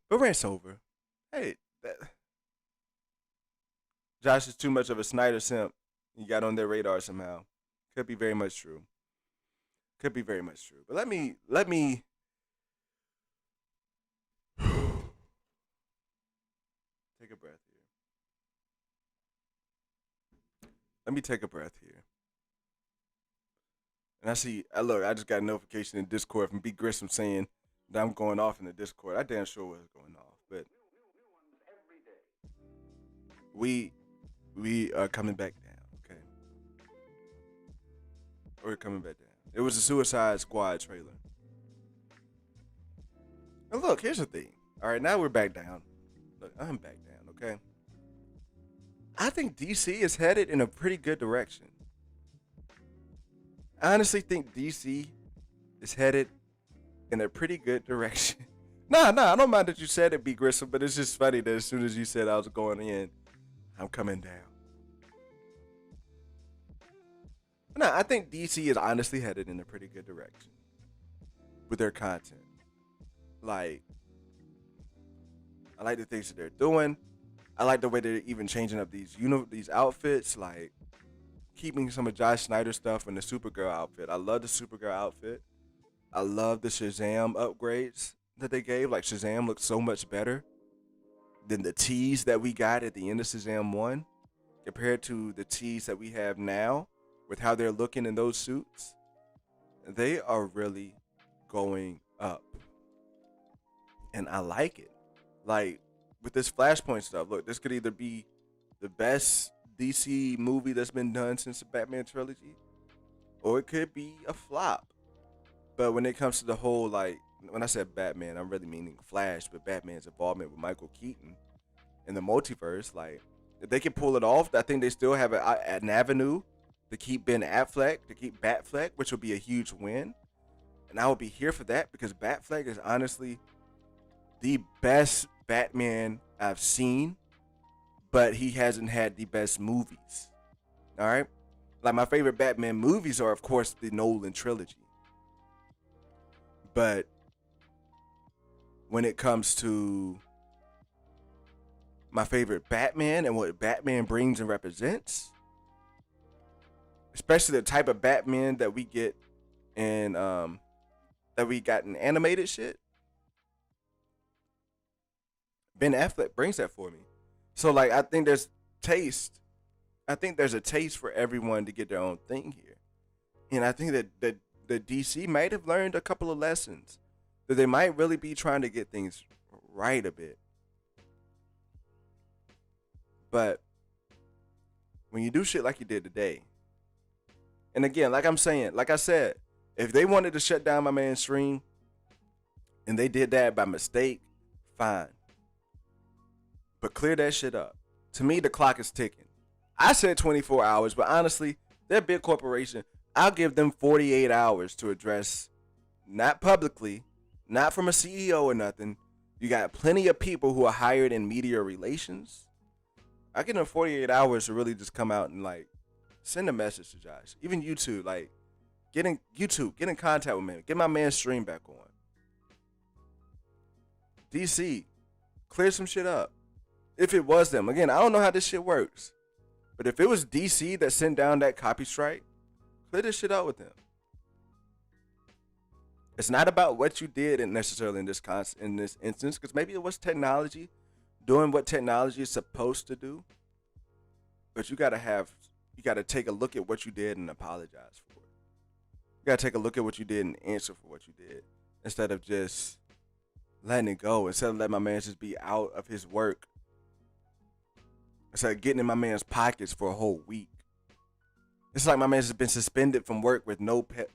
But rant's over. Hey, Josh is too much of a Snyder simp. You got on their radar somehow. Could be very much true. Could be very much true. But let me take a breath here. Let me take a breath here. And I see, look, I just got a notification in Discord from B Grissom saying that I'm going off in the Discord. I damn sure was going off, but we are coming back down. Okay, we're coming back down. It was a Suicide Squad trailer. And look, here's the thing. All right, now we're back down. Look, I'm back down. Okay, I think DC is headed in a pretty good direction. I honestly think DC is headed in a pretty good direction. Nah, I don't mind that you said it, B Grissom, but it's just funny that as soon as you said I was going in, I'm coming down. Nah, I think DC is honestly headed in a pretty good direction with their content. Like, I like the things that they're doing. I like the way they're even changing up these outfits, like keeping some of Josh Snyder stuff in the Supergirl outfit. I love the Supergirl outfit. I love the Shazam upgrades that they gave. Like, Shazam looks so much better than the tease that we got at the end of Shazam 1 compared to the tease that we have now with how they're looking in those suits. They are really going up. And I like it. Like, with this Flashpoint stuff, look, this could either be the best DC movie that's been done since the Batman trilogy, or it could be a flop. But when it comes to the whole, like, when I said Batman, I'm really meaning Flash, but Batman's involvement with Michael Keaton in the multiverse, like, if they can pull it off, I think they still have an avenue to keep Ben Affleck, to keep Batfleck, which will be a huge win. And I will be here for that because Batfleck is honestly the best Batman I've seen, but he hasn't had the best movies. All right? Like, my favorite Batman movies are, of course, the Nolan trilogy. But when it comes to my favorite Batman and what Batman brings and represents, especially the type of Batman that we get in that we got in animated shit, Ben Affleck brings that for me. So, like, I think there's taste. I think there's a taste for everyone to get their own thing here. And I think that the DC might have learned a couple of lessons. That they might really be trying to get things right a bit. But when you do shit like you did today, and again, like I said, if they wanted to shut down my man's stream and they did that by mistake, fine. But clear that shit up. To me, the clock is ticking. I said 24 hours, but honestly, they're a big corporation. I'll give them 48 hours to address, not publicly, not from a CEO or nothing. You got plenty of people who are hired in media relations. I give them 48 hours to really just come out and, like, send a message to Josh. Even YouTube, like, get in contact with me. Get my man's stream back on. DC, clear some shit up. If it was them. Again, I don't know how this shit works. But if it was DC that sent down that copy strike, clear this shit out with them. It's not about what you did necessarily in this instance, because maybe it was technology doing what technology is supposed to do. But you gotta take a look at what you did and apologize for it. You gotta take a look at what you did and answer for what you did, instead of just letting it go. Instead of letting my man just be out of his work. Instead of getting in my man's pockets for a whole week. It's like my man's been suspended from work with no pay.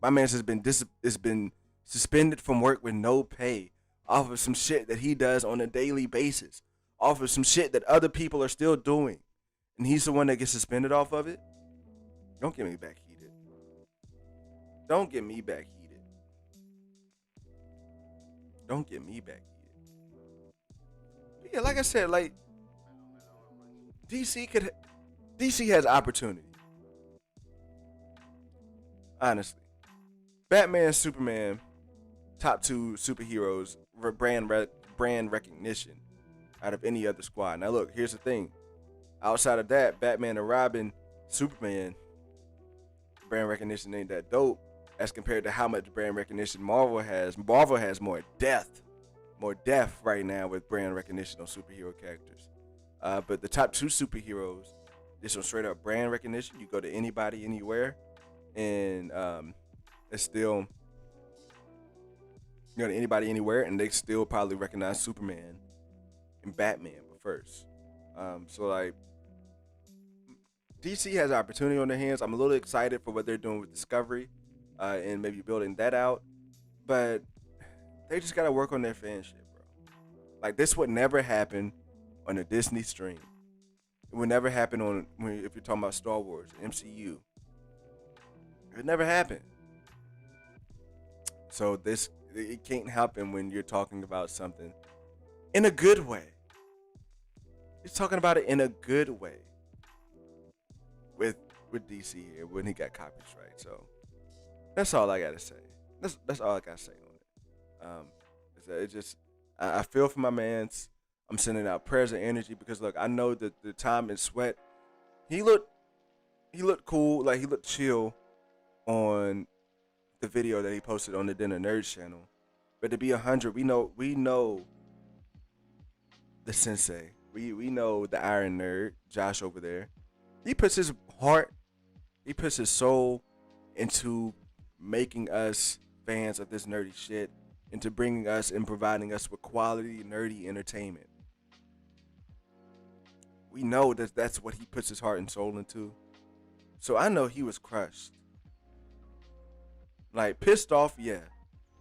My man's has been suspended from work with no pay off of some shit that he does on a daily basis, off of some shit that other people are still doing, and he's the one that gets suspended off of it. Don't get me back heated. Don't get me back heated. Don't get me back heated. Yeah, like I said, like DC has opportunity. Honestly, Batman, Superman, top two superheroes, brand recognition out of any other squad. Now look, here's the thing. Outside of that, Batman and Robin, Superman, brand recognition ain't that dope as compared to how much brand recognition Marvel has. Marvel has more depth right now with brand recognition on superhero characters. But the top two superheroes, this one straight up brand recognition. You go to anybody, anywhere, and it's still, you go to anybody, anywhere, and they still probably recognize Superman and Batman first. So like, DC has opportunity on their hands. I'm a little excited for what they're doing with Discovery, and maybe building that out. But they just gotta work on their fanship, bro. Like this would never happen on a Disney stream. It would never happen if you're talking about Star Wars, MCU. It would never happen. So it can't happen when you're talking about something in a good way. He's talking about it in a good way with DC here when he got copy strike. So that's all I gotta say. That's all I gotta say on it. Is that it just I feel for my man's. I'm sending out prayers and energy because look, I know that the time and sweat. He looked cool, like he looked chill on the video that he posted on the Dinner Nerds channel. But to be 100, we know the sensei. We know the Iron Nerd, Josh over there. He puts his heart, he puts his soul into making us fans of this nerdy shit, into bringing us and providing us with quality nerdy entertainment. We know that that's what he puts his heart and soul into. So I know he was crushed. Like pissed off, yeah.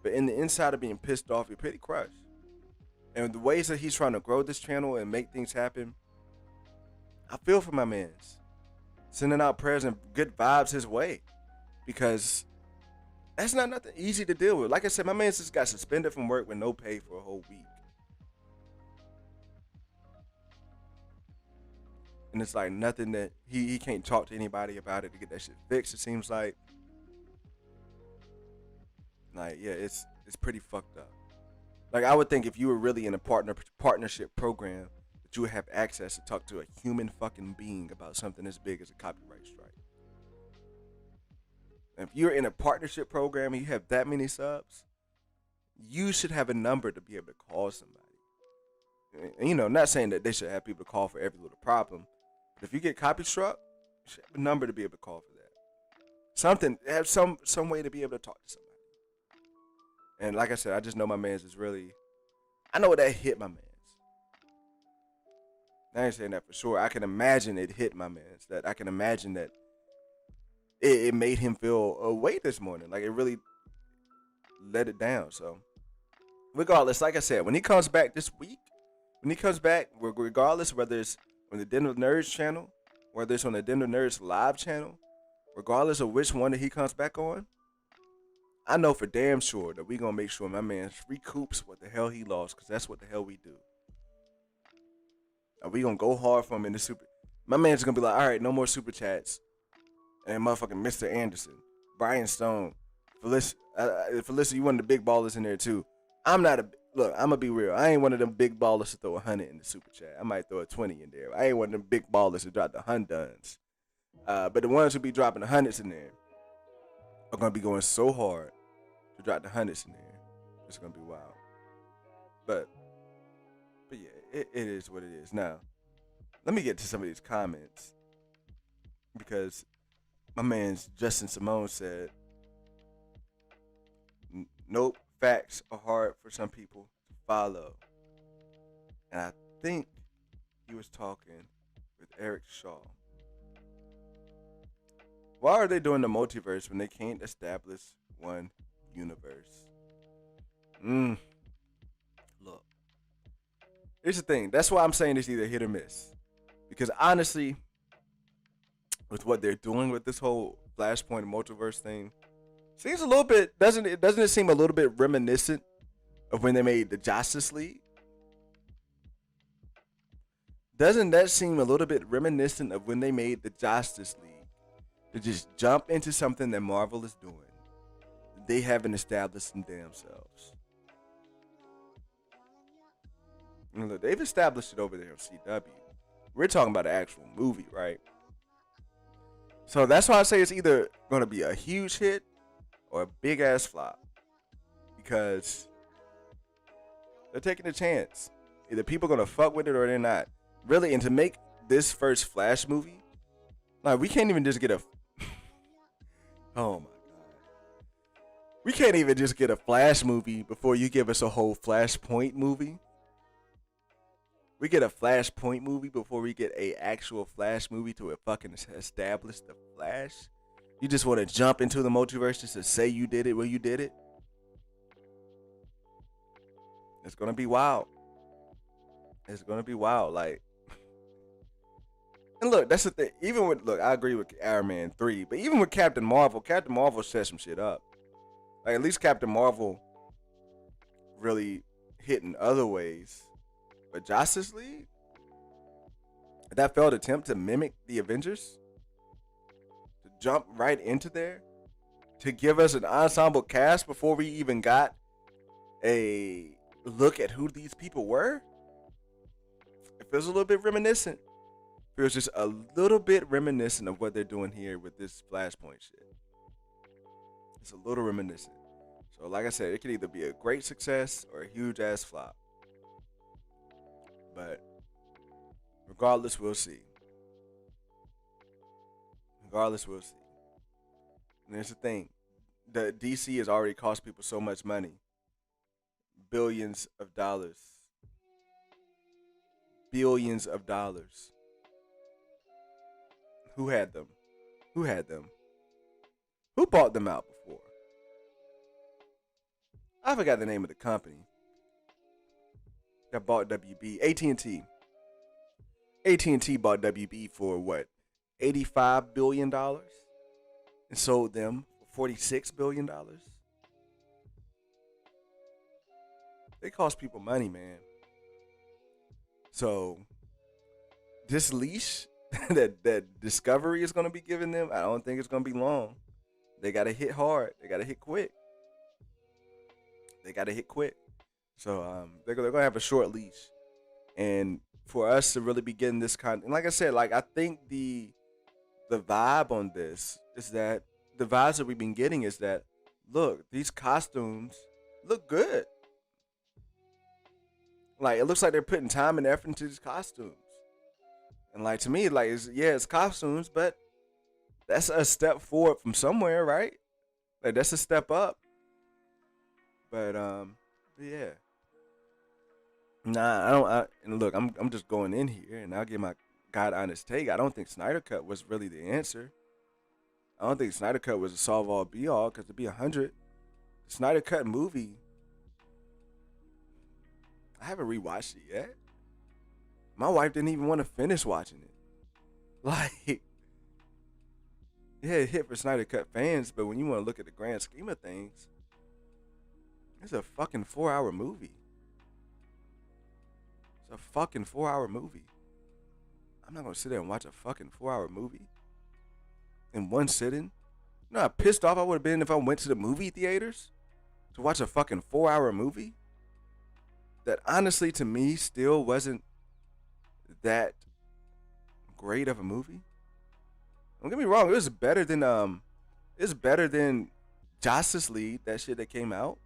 But in the inside of being pissed off, you're pretty crushed. And the ways that he's trying to grow this channel and make things happen, I feel for my mans. Sending out prayers and good vibes his way. Because that's not nothing easy to deal with. Like I said, my man just got suspended from work with no pay for a whole week. And it's like nothing that he can't talk to anybody about it to get that shit fixed, it seems like. Like, yeah, it's pretty fucked up. Like, I would think if you were really in a partnership program, that you would have access to talk to a human fucking being about something as big as a copyright strike. And if you're in a partnership program and you have that many subs, you should have a number to be able to call somebody. And, you know, not saying that they should have people to call for every little problem, but if you get copy struck, you should have a number to be able to call for that. Have some way to be able to talk to somebody. And like I said, I just know my man's is really, I know what that hit my man's. I ain't saying that for sure. I can imagine it hit my man's. That I can imagine that it made him feel a weight this morning. Like it really let it down. So regardless, like I said, when he comes back this week, regardless whether it's on the Dinner Nerds channel, whether it's on the Dinner Nerds live channel, regardless of which one that he comes back on, I know for damn sure that we gonna make sure my man recoups what the hell he lost, because that's what the hell we do. And we gonna go hard for him in the super. My man's gonna be like, all right, no more super chats. And motherfucking Mr. Anderson, Brian Stone, Felicity, you one of the big ballers in there too. I'm gonna be real. I ain't one of them big ballers to throw 100 in the super chat. I might throw a 20 in there. I ain't one of them big ballers to drop the hunduns. But the ones who be dropping the hundreds in there are gonna be going so hard to drop the hundreds in there. It's gonna be wild. But yeah, it is what it is. Now, let me get to some of these comments, because my man's Justin Simone said, nope, facts are hard for some people to follow. And I think he was talking with Eric Shaw. Why are they doing the multiverse when they can't establish one universe? Look, here's the thing. That's why I'm saying it's either hit or miss. Because honestly, with what they're doing with this whole Flashpoint multiverse thing. Seems a little bit, doesn't it seem a little bit reminiscent of when they made the Justice League? Doesn't that seem a little bit reminiscent of when they made the Justice League? To just jump into something that Marvel is doing. They haven't established them damn selves. And look, they've established it over there on CW. We're talking about an actual movie, right? So that's why I say it's either going to be a huge hit or a big ass flop. Because they're taking a chance. Either people are going to fuck with it or they're not. Really, and to make this first Flash movie, like, we can't even just get a... Oh my god. We can't even just get a Flash movie before you give us a whole Flashpoint movie. We get a Flashpoint movie before we get a actual Flash movie to fucking establish the Flash. You just want to jump into the multiverse just to say you did it when you did it. It's gonna be wild. It's gonna be wild. Like, and look, that's the thing. Even with, look, I agree with Iron Man 3, but even with Captain Marvel set some shit up. Like, at least Captain Marvel really hit in other ways. But Justice League, that failed attempt to mimic the Avengers, to jump right into there, to give us an ensemble cast before we even got a look at who these people were. It feels a little bit reminiscent. Feels just a little bit reminiscent of what they're doing here with this Flashpoint shit. It's a little reminiscent. So like I said, it could either be a great success or a huge ass flop. But regardless, we'll see. Regardless, we'll see. And there's the thing. The DC has already cost people so much money. Billions of dollars. Billions of dollars. Who had them? Who had them? Who bought them out before? I forgot the name of the company that bought WB. AT&T. AT&T bought WB for what? $85 billion? And sold them for $46 billion? They cost people money, man. So, this leash that Discovery is going to be giving them, I don't think it's going to be long. They got to hit hard. They got to hit quick. So they're going to have a short leash. And for us to really be getting this kind, and like I said, like, I think the vibe on this is that the vibes that we've been getting is that, look, these costumes look good. Like, it looks like they're putting time and effort into these costumes. And like, to me, like, it's costumes, but that's a step forward from somewhere, right? Like, that's a step up. But yeah. Nah, and look, I'm just going in here and I'll give my God honest take. I don't think Snyder Cut was really the answer. I don't think Snyder Cut was a solve all be all, because to be 100, the Snyder Cut movie, I haven't rewatched it yet. My wife didn't even want to finish watching it. Like, yeah, it hit for Snyder Cut fans, but when you want to look at the grand scheme of things, it's a fucking 4-hour movie. It's a fucking 4-hour movie. I'm not going to sit there and watch a fucking 4-hour movie in one sitting. You know how pissed off I would have been if I went to the movie theaters to watch a fucking 4-hour movie that honestly to me still wasn't that great of a movie. Don't get me wrong, it was better than Justice League, that shit that came out.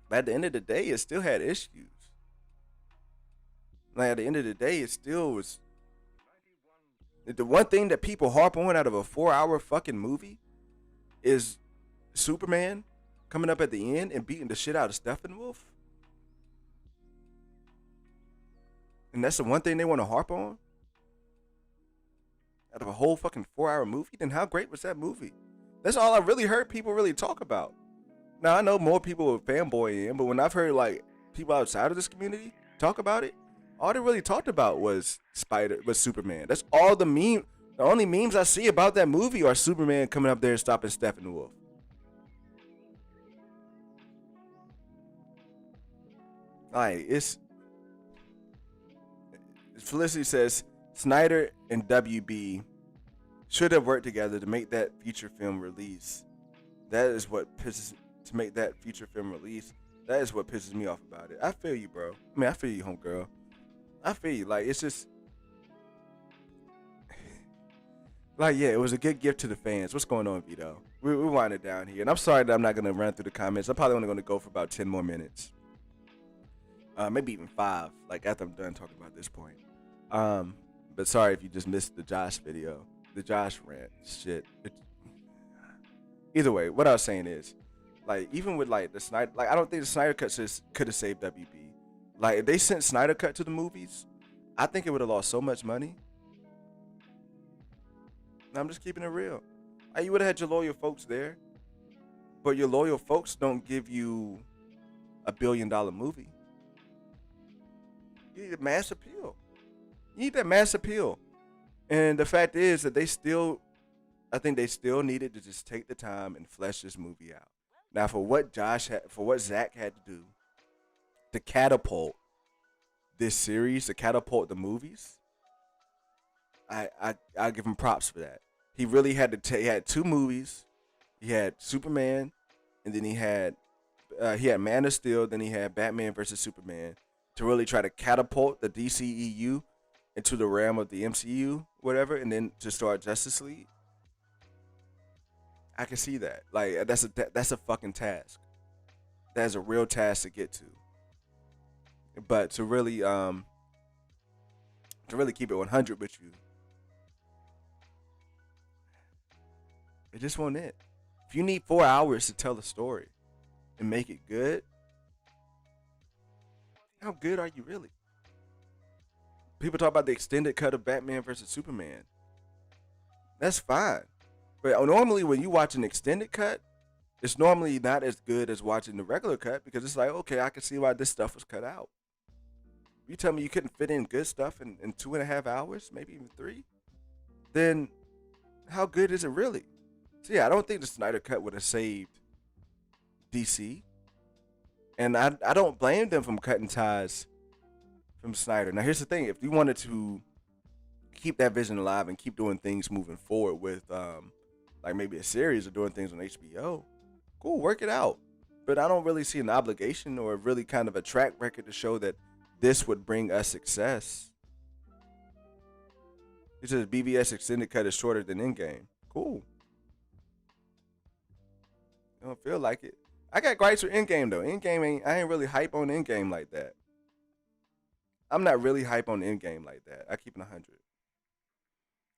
But at the end of the day, it still had issues. Like, at the end of the day, it still was. The one thing that people harp on out of a 4-hour fucking movie is Superman coming up at the end and beating the shit out of Steppenwolf. And that's the one thing they want to harp on? Out of a whole fucking 4-hour movie? Then how great was that movie? That's all I really heard people really talk about. Now, I know more people were fanboying, but when I've heard, like, people outside of this community talk about it, all they really talked about was Superman. That's all the meme. The only memes I see about that movie are Superman coming up there and stopping Steppenwolf. Like, it's Felicity says Snyder and WB should have worked together to make that feature film release. That is what pisses That is what pisses me off about it. I feel you, bro. I mean, I feel you, homegirl. I feel you. Like, it's just like, yeah, it was a good gift to the fans. What's going on, Vito? We're winding down here, and I'm sorry that I'm not gonna run through the comments. I'm probably only gonna go for about 10 more minutes, maybe even 5. Like after I'm done talking about this point. But sorry if you just missed the Josh video, the Josh rant. Shit. Either way, what I was saying is, like, even with like the Snyder, like I don't think the Snyder cut could have saved WB. Like if they sent Snyder cut to the movies, I think it would have lost so much money. And I'm just keeping it real. Like, you would have had your loyal folks there, but your loyal folks don't give you a $1 billion movie. You need a mass appeal. You need that mass appeal. And the fact is that I think they still needed to just take the time and flesh this movie out. Now, for what Zach had to do to catapult this series, to catapult the movies, I give him props for that. He really had to he had 2 movies. He had Superman, and then he had Man of Steel, then he had Batman versus Superman, to really try to catapult the DCEU into the realm of the MCU, whatever, and then to start Justice League. I can see that. Like that's a fucking task. That's a real task to get to. But to really keep it 100 with you, it just wasn't it. If you need 4 hours to tell a story and make it good, how good are you really? People talk about the extended cut of Batman versus Superman. That's fine. But normally when you watch an extended cut, it's normally not as good as watching the regular cut, because it's like, okay, I can see why this stuff was cut out. You tell me you couldn't fit in good stuff in 2.5 hours, maybe even 3, then how good is it really? So yeah, I don't think the Snyder cut would have saved DC. And I don't blame them from cutting ties from Snyder. Now here's the thing: if you wanted to keep that vision alive and keep doing things moving forward with like maybe a series or doing things on HBO, cool, work it out. But I don't really see an obligation or really kind of a track record to show that this would bring us success. It says BVS extended cut is shorter than Endgame. Cool. I don't feel like it. I got gripes with Endgame though. I ain't really hype on Endgame like that. I'm not really hype on Endgame like that. I keep it 100.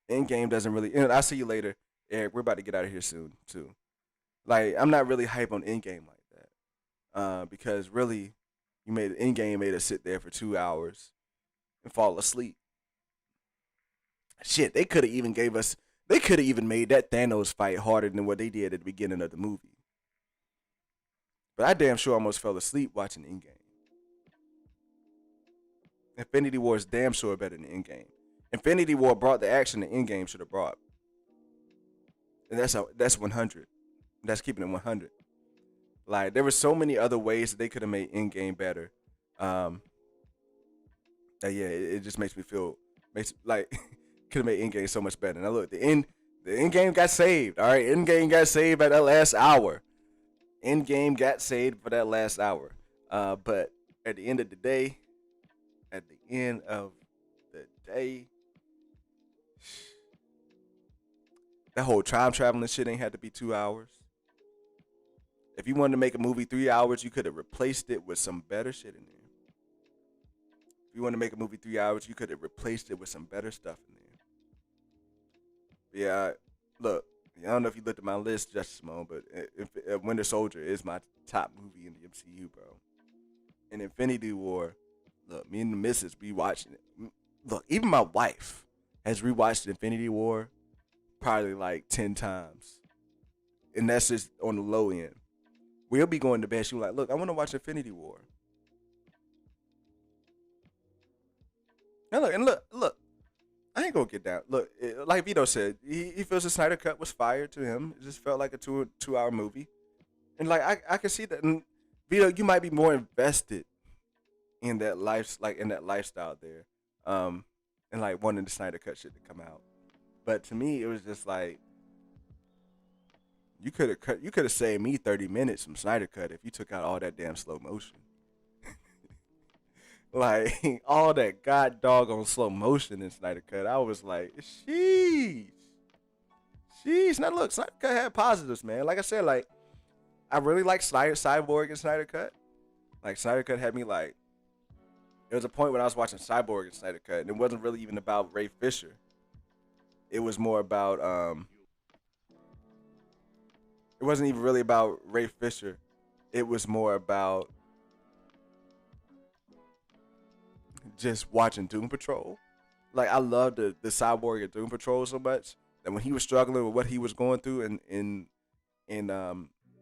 Endgame doesn't really. And I'll see you later, Eric. We're about to get out of here soon too. Like, I'm not really hype on Endgame like that, because really, Endgame made us sit there for 2 hours and fall asleep. Shit, they could have even made that Thanos fight harder than what they did at the beginning of the movie. But I damn sure almost fell asleep watching Endgame. Infinity War is damn sure better than Endgame. Infinity War brought the action that Endgame should have brought. And that's 100. That's keeping it 100. Like, there were so many other ways that they could have made Endgame better. It just makes like could have made Endgame so much better. Now look, the Endgame got saved. All right, Endgame got saved at that last hour. Endgame got saved for that last hour. But at the end of the day, that whole time traveling shit ain't had to be 2 hours. If you wanted to make a movie 3 hours, you could have replaced it with some better shit in there. If you want to make a movie 3 hours, you could have replaced it with some better stuff in there. Yeah, look, I don't know if you looked at my list, Justice Simone, but Winter Soldier is my top movie in the MCU, bro. And Infinity War, look, me and the missus rewatching it. Look, even my wife has rewatched Infinity War probably like 10 times. And that's just on the low end. We'll be going to bed. She'll be like, look, I want to watch Infinity War. And look. I ain't gonna get down. Look, like Vito said, he feels the Snyder Cut was fire to him. It just felt like a two hour movie, and like I can see that. And Vito, you might be more invested in that lifestyle there, and like wanting the Snyder Cut shit to come out. But to me, it was just like you could have saved me 30 minutes from Snyder Cut if you took out all that damn slow motion. Like all that god doggone slow motion in Snyder Cut. I was like, sheesh. Now look, Snyder Cut had positives, man. Like I said, like I really like Cyborg and Snyder Cut. Like Snyder Cut had me like. There was a point when I was watching Cyborg and Snyder Cut, and it wasn't really even about Ray Fisher. It was more about it wasn't even really about Ray Fisher. It was more about just watching Doom Patrol. Like I loved the Cyborg and Doom Patrol so much that when he was struggling with what he was going through in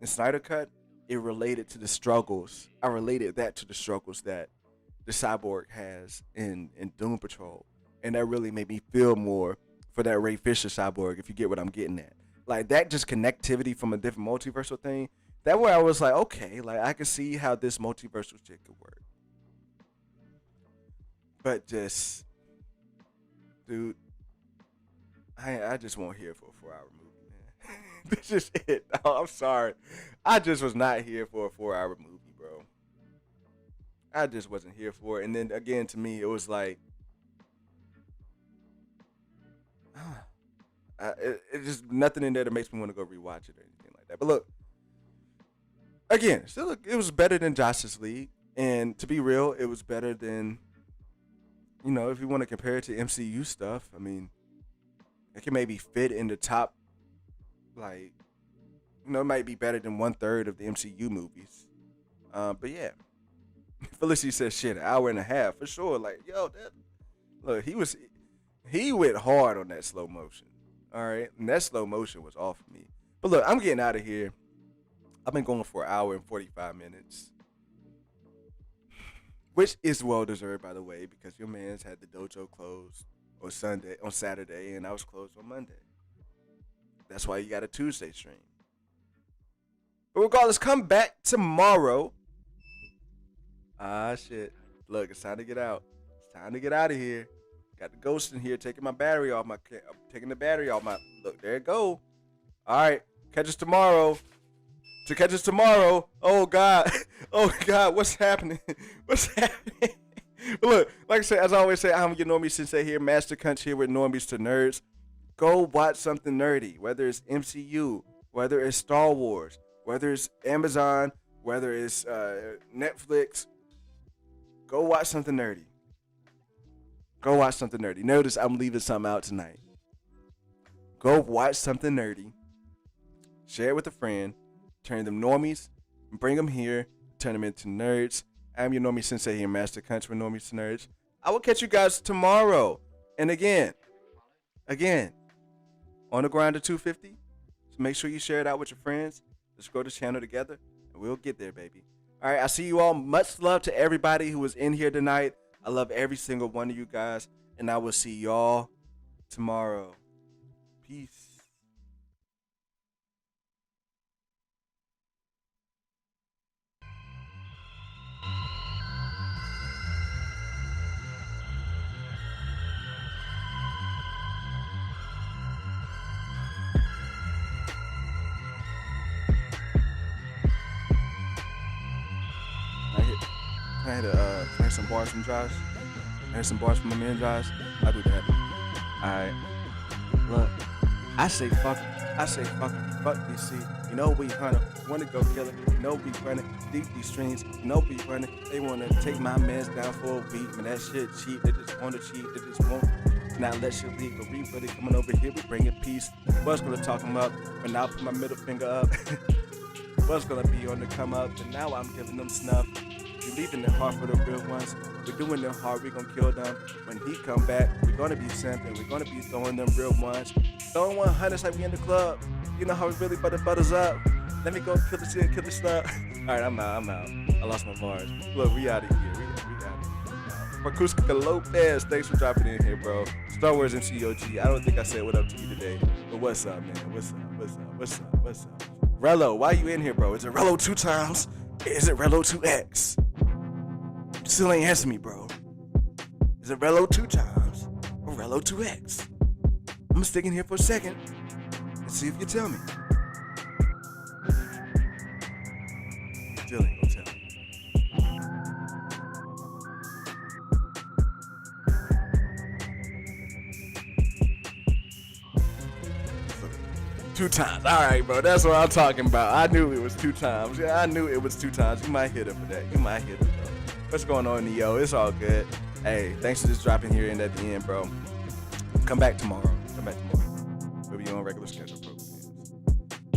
Snyder Cut, it related to the struggles. I related that to the struggles that the Cyborg has in Doom Patrol, and that really made me feel more for that Ray Fisher Cyborg. If you get what I'm getting at, like that just connectivity from a different multiversal thing. That way I was like, okay, like I can see how this multiversal shit could work. But just, dude, I just won't here for a 4-hour movie, man. This is it. Oh, I'm sorry. I just was not here for a 4-hour movie, bro. I just wasn't here for it. And then again, to me, it was like, it's just nothing in there that makes me want to go rewatch it or anything like that. But look, again, still, it was better than Justice League. And to be real, it was better than, you know, if you want to compare it to MCU stuff, I mean, it can maybe fit in the top, like, you know, it might be better than 1/3 of the MCU movies. But yeah, Felicity says shit, an hour and a half for sure. Like, yo, that, look, he went hard on that slow motion. All right, and that slow motion was off of me. But look, I'm getting out of here. I've been going for an hour and 45 minutes. Which is well deserved, by the way, because your man's had the dojo closed on Saturday, and I was closed on Monday. That's why you got a Tuesday stream. But regardless, come back tomorrow. Ah, shit. Look, it's time to get out. It's time to get out of here. Got the ghost in here taking my battery off I'm taking the battery off my. Look, there it go. All right, catch us tomorrow. To catch us tomorrow. Oh God. Oh God. What's happening? What's happening? Look, like I said, as I always say, I'm your Normies Sensei here, Master Cunch here with Normies to Nerds. Go watch something nerdy, whether it's MCU, whether it's Star Wars, whether it's Amazon, whether it's Netflix. Go watch something nerdy. Go watch something nerdy. Notice I'm leaving something out tonight. Go watch something nerdy. Share it with a friend. Turn them normies, bring them here, turn them into nerds. I'm your Normie Sensei here, Master Cunch with Normies to Nerds. I will catch you guys tomorrow. And again, on the grind to 250. So make sure you share it out with your friends. Let's grow this channel together, and we'll get there, baby. All right, I see you all. Much love to everybody who was in here tonight. I love every single one of you guys, and I will see y'all tomorrow. Peace. I had to play some bars from Josh. I had some bars from my man Josh. I'll do that. Alright. Look, I say fuck DC. You know we hunter, wanna go kill it. You know we running deep these streams. You know we running. They wanna take my mans down for a beat. Man, that shit cheap. They just wanna cheat. They just won't not let shit leak. But we really coming over here. We bringing peace. Was gonna talk them up, but now I put my middle finger up. Was gonna be on the come up, but now I'm giving them snuff. We leaving it hard for the real ones. We're doing it hard, we gonna kill them. When he come back, we're gonna be simping. We're gonna be throwing them real ones. Throwing 100s like we in the club. You know how we really butters up. Let me go kill the shit, kill the stuff. Alright, I'm out. I lost my bars. Look, we out of here. We out of here. Marcusca Lopez, thanks for dropping in here, bro. Star Wars MCOG, I don't think I said what up to you today, but what's up, man? What's up? Rello, why you in here, bro? Is it Rello 2 times? Is it Rello 2X? You still ain't answer me, bro. Is it Rello 2 times or Rello 2X? I'm gonna stick in here for a second and see if you tell me. Still ain't gonna tell me. Two times. All right, bro. That's what I'm talking about. I knew it was 2 times. Yeah, I knew it was 2 times. You might hit him for that. You might hit him, bro. What's going on, Neo? It's all good. Hey, thanks for just dropping here in at the end, bro. Come back tomorrow. We'll be on regular schedule programs.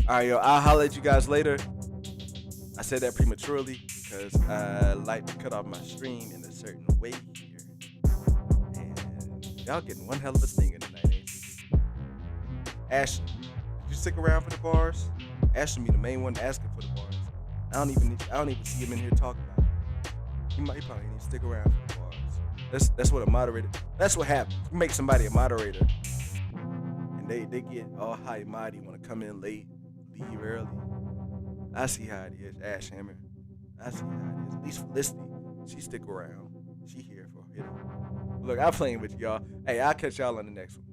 All right, yo. I'll holler at you guys later. I said that prematurely because I like to cut off my stream in a certain way here. And y'all getting one hell of a stinger tonight, ain't you? Ashley. You stick around for the bars. Ashton be the main one asking for the bars. I don't even see him in here talking about it. He probably need to stick around for the bars. That's what a moderator. That's what happens. You make somebody a moderator, and they get all high and mighty, want to come in late, leave early. I see how it is, Ash Hammer. I see how it is. At least Felicity, she stick around. She here for it. Look, I'm playing with y'all. Hey, I'll catch y'all on the next one.